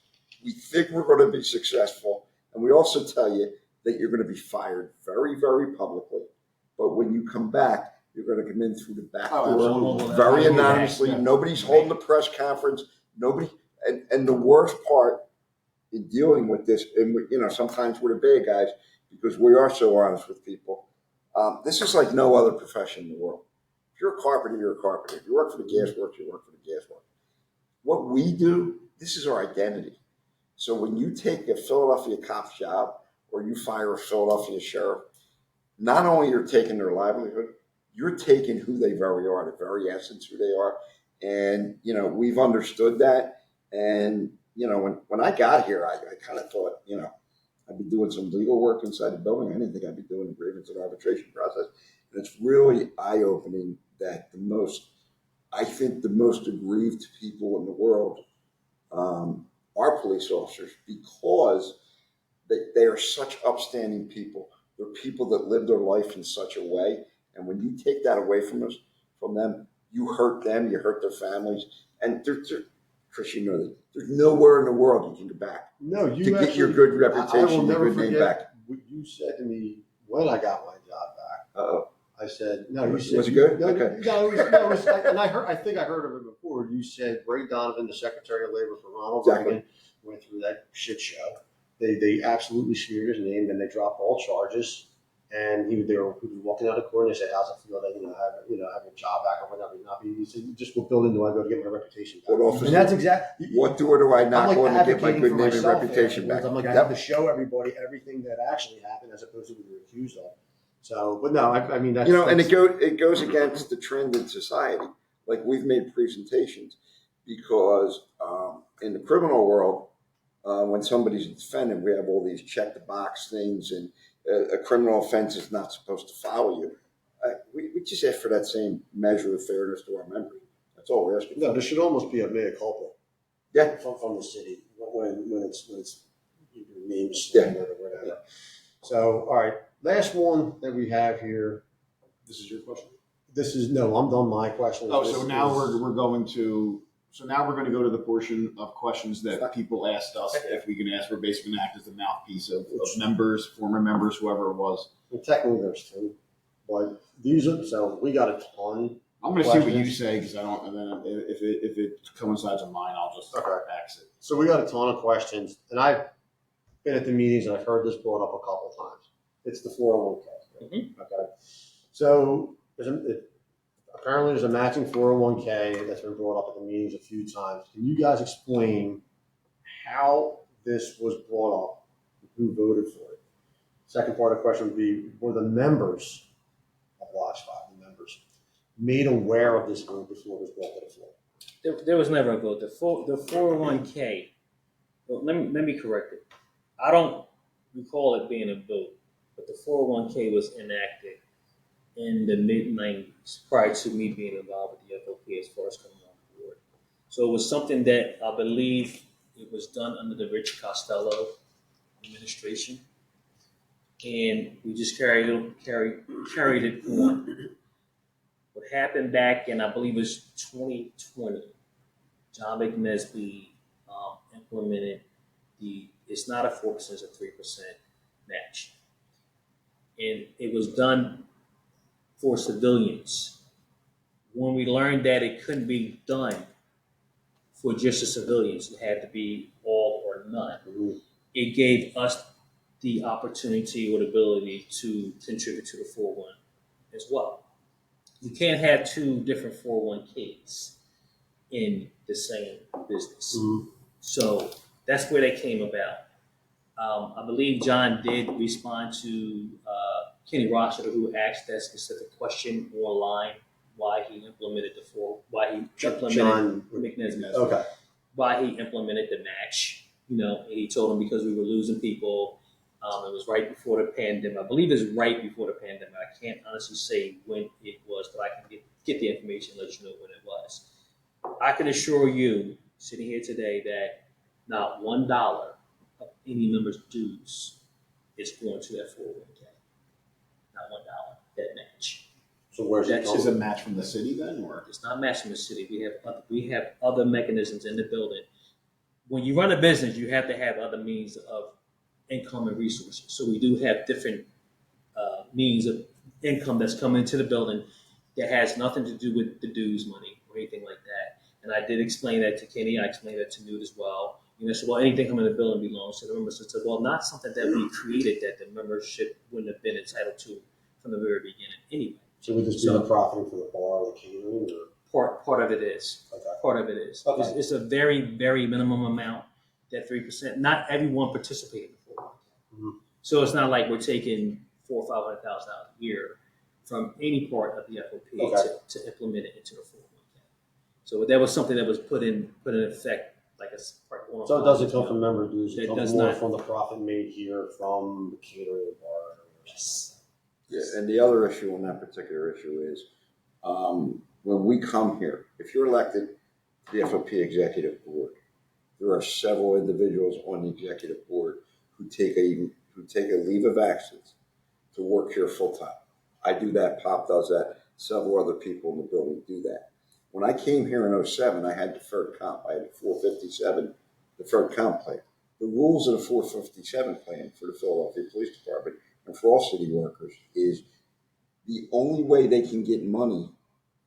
C: We think we're going to be successful. And we also tell you that you're going to be fired very, very publicly. But when you come back, you're going to come in through the back door, very anonymously. Nobody's holding a press conference. Nobody. And the worst part in dealing with this, and sometimes we're the bad guys because we are so honest with people. This is like no other profession in the world. If you're a carpenter, you're a carpenter. If you work for the gas works, you work for the gas works. What we do, this is our identity. So when you take a Philadelphia cop's job or you fire a Philadelphia sheriff, not only you're taking their livelihood, you're taking who they very are, the very essence who they are. And, we've understood that. And, when I got here, I kind of thought, I'd be doing some legal work inside the building. I didn't think I'd be doing the grievance and arbitration process. And it's really eye-opening that the most aggrieved people in the world are police officers because they are such upstanding people. They're people that live their life in such a way. And when you take that away from them, you hurt them, you hurt their families. And Chris, you know that there's nowhere in the world you can go back get your good reputation,
D: I will never
C: your good name
D: forget
C: back.
D: what you said to me when I got my job back. I said, no, you said.
C: Was it good?
D: No,
C: Okay.
D: No, it was, and I think I heard of it before. You said Ray Donovan, the Secretary of Labor for Ronald Reagan, went through that shit show. They absolutely smeared his name, and they dropped all charges. And he was walking out of court, and they said, "How's it feel that having a job back or whatever?" He said, "Just what building do I go to get my reputation back?"
C: What office?
D: And that's exactly.
C: What door do I knock on to get my good name and reputation back?
D: I'm like, I have to show everybody everything that actually happened, as opposed to what we were accused of. So, but no, I mean, that's,
C: and it goes against the trend in society. Like we've made presentations because in the criminal world, when somebody's a defendant, we have all these check the box things, and a criminal offense is not supposed to follow you. We just ask for that same measure of fairness to our members. That's all we're asking.
D: No, there should almost be a mea culpa.
C: Yeah.
D: From the city when it's your name's
C: Yeah.
D: or whatever. So, all right, last one that we have here.
A: This is your question?
D: No, I'm done my questions.
A: Oh, so now we're going to go to the portion of questions that people asked us if we can ask. We're basically gonna act as the mouthpiece of members, former members, whoever it was.
D: And technically there's two, but these are, so we got a ton.
A: I'm gonna see what you say because I don't, and then if it coincides with mine, I'll just exit.
D: So we got a ton of questions, and I've been at the meetings and I've heard this brought up a couple of times. It's the 401k. Okay. So apparently there's a matching 401k that's been brought up at the meetings a few times. Can you guys explain how this was brought up, who voted for it? Second part of the question would be, were the members of Lodge 5, the members, made aware of this vote before it was brought to the floor?
B: There was never a vote. The 401k, well, let me correct it. I don't recall it being a vote, but the 401k was enacted in the mid-90s prior to me being involved with the FOP as far as coming on board. So it was something that I believe it was done under the Rich Costello administration. And we just carried it on. What happened back in, I believe it was 2020, John McNesby implemented it's not a 4%, it's a 3% match. And it was done for civilians. When we learned that it couldn't be done for just the civilians, it had to be all or none. It gave us the opportunity or the ability to contribute to the 401 as well. You can't have two different 401ks in the same business. So that's where that came about. I believe John did respond to Kenny Rossiter, who asked that specific question online, why he implemented
D: John
B: McNesby.
D: Okay.
B: Why he implemented the match. And he told him because we were losing people. It was right before the pandemic. I believe it's right before the pandemic. I can't honestly say when it was, but I can get the information and let you know when it was. I can assure you, sitting here today, that not $1 of any member's dues is going to that 401k. Not $1, that match.
D: So where's it
A: Is a match from the city then, or
B: it's not match from the city? We have other mechanisms in the building. When you run a business, you have to have other means of income and resources. So we do have different means of income that's coming into the building that has nothing to do with the dues money or anything like that. And I did explain that to Kenny. I explained that to Newt as well. So, well, anything coming in the building belongs to the members. So, well, not something that we created that the membership wouldn't have been entitled to from the very beginning anyway.
D: So would this be profiting for the bar or the catering? Or?
B: Part of it is.
D: Okay.
B: Part of it is.
D: Okay.
B: It's a very, very minimum amount, that 3%. Not everyone participated in the 401k. So it's not like we're taking $400,000 or $500,000 a year from any part of the FOP to implement it into the 401k. So that was something that was put in effect.
D: So it doesn't come from member dues. It comes more
B: not.
D: from the profit made here from the catering bar.
B: Yes.
C: Yeah, and the other issue on that particular issue is when we come here, if you're elected to the FOP executive board, there are several individuals on the executive board who take a leave of absence to work here full time. I do that. Pop does that. Several other people in the building do that. When I came here in 2007, I had deferred comp. I had a 457 deferred comp plan. The rules of the 457 plan for the Philadelphia Police Department and for all city workers is the only way they can get money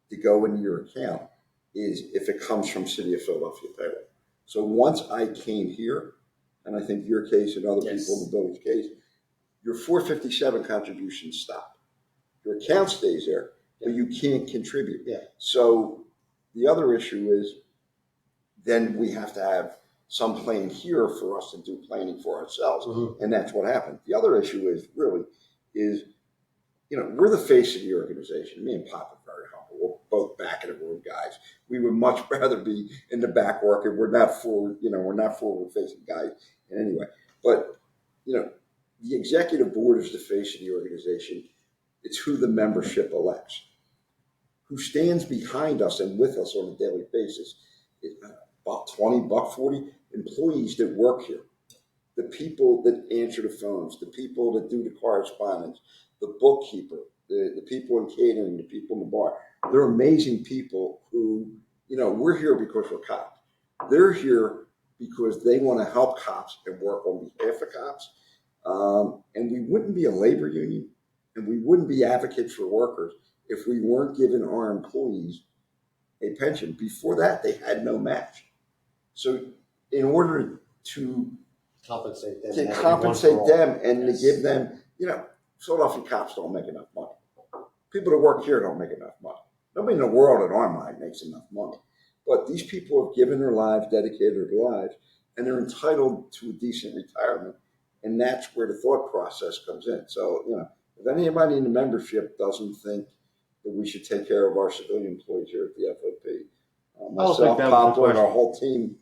C: to go into your account is if it comes from City of Philadelphia payroll. So once I came here, and I think your case and other people in the building's case, your 457 contributions stop. Your account stays there, but you can't contribute.
D: Yeah.
C: So the other issue is then we have to have some plan here for us to do planning for ourselves. And that's what happened. The other issue is we're the face of the organization. Me and Pop are very humble. We're both back in the room guys. We would much rather be in the back working. We're not forward facing guys in any way. But, the executive board is the face of the organization. It's who the membership elects. Who stands behind us and with us on a daily basis is about 20, about 40 employees that work here. the people that answer the phones, the people that do the correspondence, the bookkeeper, the people in catering, the people in the bar. They're amazing people who, we're here because we're cops. They're here because they want to help cops and work on behalf of cops. And we wouldn't be a labor union and we wouldn't be advocates for workers if we weren't giving our employees a pension. Before that, they had no match. So in order to
D: Compensate them.
C: And
B: Yes.
C: to give them, Philadelphia cops don't make enough money. People that work here don't make enough money. Nobody in the world in our mind makes enough money. But these people have given their lives, dedicated their lives, and they're entitled to a decent retirement. And that's where the thought process comes in. So, if anybody in the membership doesn't think that we should take care of our civilian employees here at the FOP, myself, Poplar, and our whole team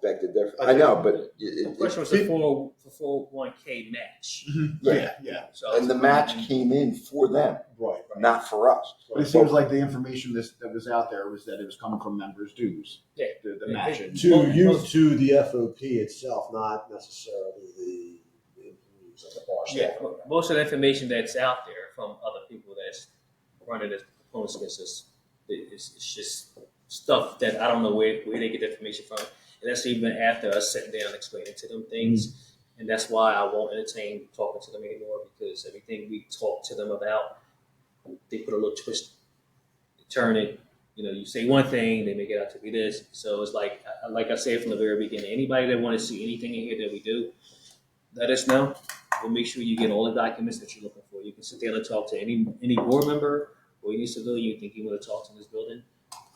C: beg to differ. I know, but
B: The question was the 401k match.
A: Yeah.
B: So
C: and the match came in for them,
D: Right.
C: not for us.
A: But it seems like the information that was out there was that it was coming from members' dues.
B: Yeah.
A: The
B: Yeah.
A: matching.
D: To the FOP itself, not necessarily the employees of the bar
B: Yeah,
D: staff.
B: most of the information that's out there from other people that's running this proponents against us, it's just stuff that I don't know where they get the information from. And that's even after us sitting down and explaining to them things. And that's why I won't entertain talking to them anymore, because everything we talk to them about, they put a little twist, turn it. You say one thing, they make it out to be this. So it's like I said from the very beginning, anybody that want to see anything in here that we do, let us know. We'll make sure you get all the documents that you're looking for. You can sit down and talk to any board member or any civilian you think you want to talk to in this building.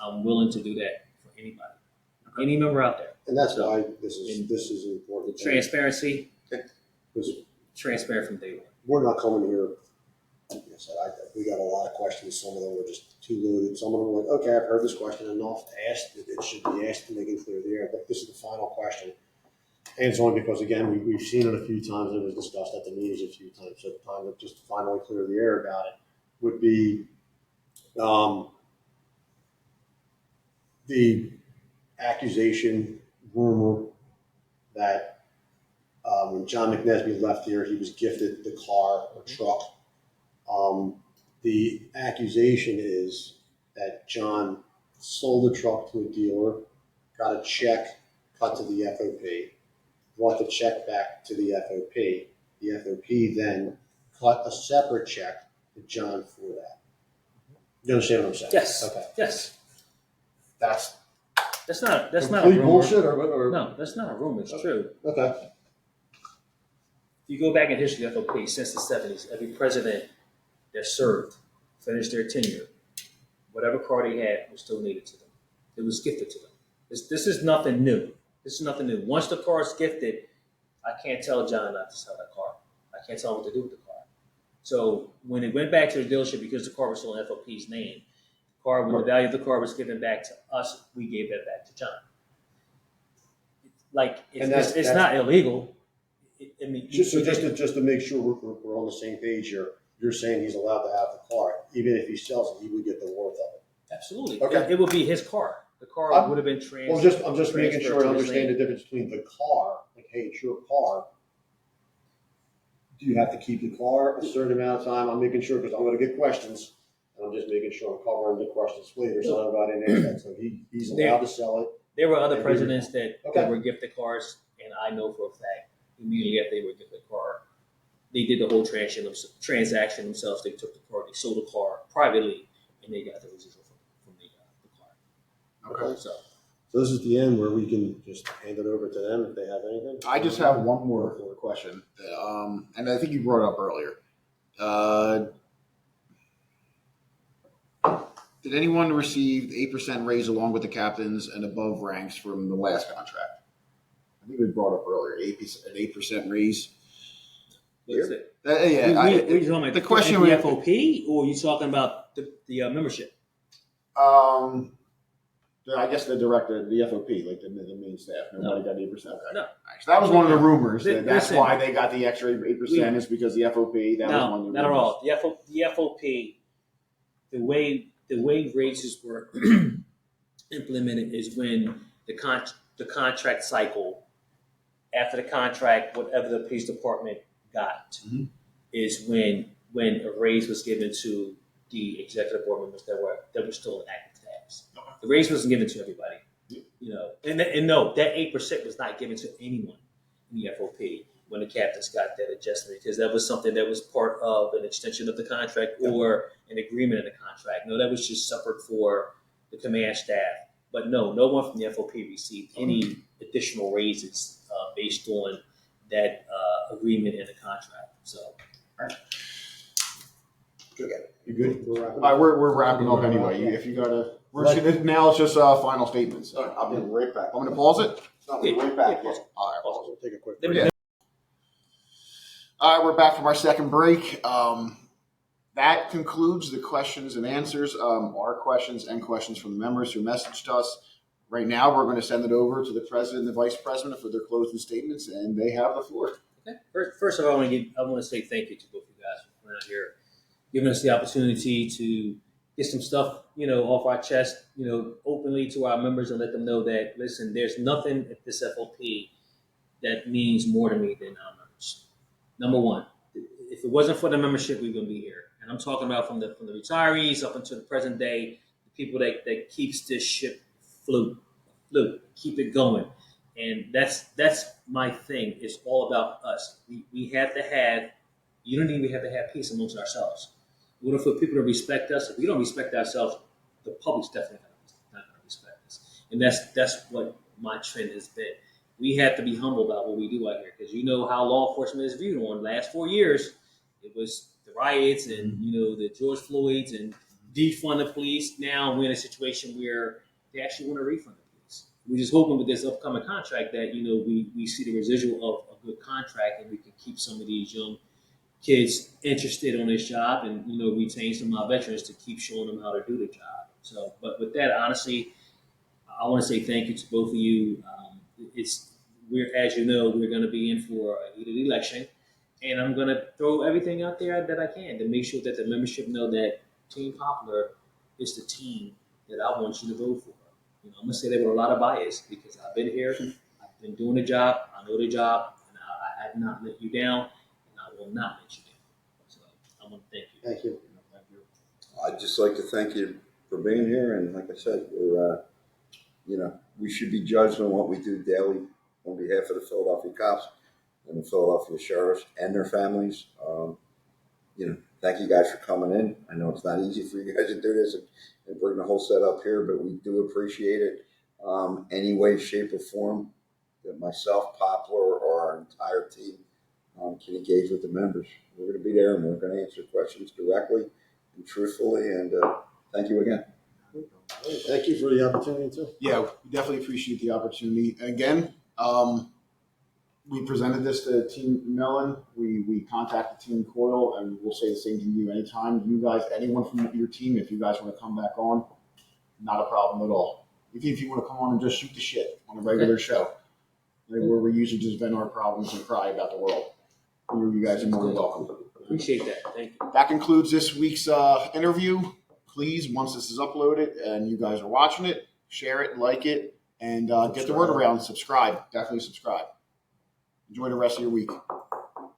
B: I'm willing to do that for anybody, any member out there.
D: And that's why this is important.
B: Transparency,
D: Because
B: transparent from day one.
D: we're not coming here. Like I said, we got a lot of questions. Some of them were just too loaded. Some of them were like, okay, I've heard this question enough. Asked it should be asked to make it clear the air. I think this is the final question. And it's only because, again, we've seen it a few times. It was discussed at the meetings a few times. So the time to just finally clear the air about it would be the accusation, rumor that when John McNesby left here, he was gifted the car or truck. The accusation is that John sold the truck to a dealer, got a check cut to the FOP, brought the check back to the FOP. The FOP then cut a separate check to John for that. You understand what I'm saying?
B: Yes.
D: Okay.
B: Yes.
A: That's
B: That's not a
D: Complete
B: rumor.
D: bullshit or
B: No, that's not a rumor. It's true.
D: Okay.
B: If you go back in history of FOP since the 70s, every president that served finished their tenure. Whatever car they had was still needed to them. It was gifted to them. This is nothing new. This is nothing new. Once the car is gifted, I can't tell John not to sell that car. I can't tell him what to do with the car. So when it went back to the dealership, because the car was still in FOP's name, when the value of the car was given back to us, we gave that back to John. It's not illegal.
D: Just to make sure we're on the same page here, you're saying he's allowed to have the car, even if he sells it, he would get the worth of it.
B: Absolutely.
D: Okay.
B: It would be his car. The car would have been transferred.
D: I'm just making sure I understand the difference between the car, like, hey, it's your car. Do you have to keep the car a certain amount of time? I'm making sure, because I'm going to get questions, and I'm just making sure I'm covering the questions later, so everybody knows that. So he's allowed to sell it.
B: There were other presidents that
D: Okay.
B: were gifted cars, and I know for a fact, immediately after they were gifted a car, they did the whole transaction themselves. They took the car, they sold the car privately, and they got the residual from the car.
A: okay.
B: So
D: So this is the end where we can just hand it over to them if they have anything.
A: I just have one more question, and I think you brought it up earlier. Did anyone receive 8% raise along with the captains and above ranks from the last contract? I think we brought up earlier, an 8% raise.
B: what is it?
A: Yeah,
B: What are you talking about?
A: the question
B: the
A: was-
B: FOP, or are you talking about the membership?
A: I guess the director, the FOP, like the main staff, nobody got 8%. Okay.
B: No.
A: All right, so that was one of the rumors. That's
B: Listen.
A: why they got the extra 8% is because the FOP. That was one of the
B: not at
A: rumors.
B: all. The FOP, the way raises were implemented is when the contract cycle after the contract, whatever the police department got
A: Mhm.
B: is when a raise was given to the executive board members that were still in active tabs. The raise wasn't given to everybody, and no, that 8% was not given to anyone in the FOP when the captains got that adjustment, because that was something that was part of an extension of the contract or an agreement in the contract. No, that was just separate for the command staff. But no one from the FOP received any additional raises based on that agreement in the contract. So,
A: You good?
D: We're wrapping
A: All right,
D: up.
A: we're wrapping up anyway. If you gotta, now it's just final statements.
C: All right, I'll be right back.
A: I'm gonna pause it.
C: I'll be right back.
B: Yeah.
A: All right.
D: We'll take a quick
B: Let
D: break.
B: me-
A: All right, we're back from our second break. That concludes the questions and answers, our questions and questions from the members who messaged us. Right now, we're going to send it over to the president and the vice president for their closing statements, and they have the floor.
B: Okay. First of all, I want to say thank you to both of you guys for coming out here, giving us the opportunity to get some stuff, off our chest, openly to our members and let them know that, listen, there's nothing at this FOP that means more to me than our members. Number one, if it wasn't for the membership, we wouldn't be here. And I'm talking about from the retirees up until the present day, the people that keeps this ship afloat, keep it going. And that's my thing. It's all about us. We have to have unity. We have to have peace amongst ourselves. In order for people to respect us, if we don't respect ourselves, the public's definitely not going to respect us. And that's what my trend has been. We have to be humble about what we do out here, because you know how law enforcement is viewed. On the last 4 years, it was the riots and the George Floyds and defund the police. Now we're in a situation where they actually want to refund the police. We're just hoping with this upcoming contract that we see the residual of a good contract, and we can keep some of these young kids interested on this job, and retain some of our veterans to keep showing them how to do the job. So, but with that, honestly, I want to say thank you to both of you. As you know, we're going to be in for a heated election, and I'm going to throw everything out there that I can to make sure that the membership know that Team Poplar is the team that I want you to vote for. I'm going to say that with a lot of bias, because I've been here, I've been doing the job, I know the job, and I have not let you down, and I will not let you down. So I want to thank you.
D: Thank you.
C: I'd just like to thank you for being here, and like I said, we're we should be judged on what we do daily on behalf of the Philadelphia cops and the Philadelphia sheriffs and their families. Thank you guys for coming in. I know it's not easy for you guys to do this and bring the whole set up here, but we do appreciate it. Any way, shape, or form that myself, Poplar, or our entire team can engage with the members. We're going to be there, and we're going to answer questions directly and truthfully. And thank you again.
D: Thank you for the opportunity too.
A: Yeah, we definitely appreciate the opportunity. Again, we presented this to Team Mellon. We contacted Team Coyle, and we'll say the same to you anytime. You guys, anyone from your team, if you guys want to come back on, not a problem at all. If you want to come on and just shoot the shit on a regular show, where we usually just vent our problems and cry about the world, you guys are more than welcome.
B: Appreciate that. Thank you.
A: That concludes this week's interview. Please, once this is uploaded and you guys are watching it, share it, like it, and get the word around. Subscribe. Definitely subscribe. Enjoy the rest of your week.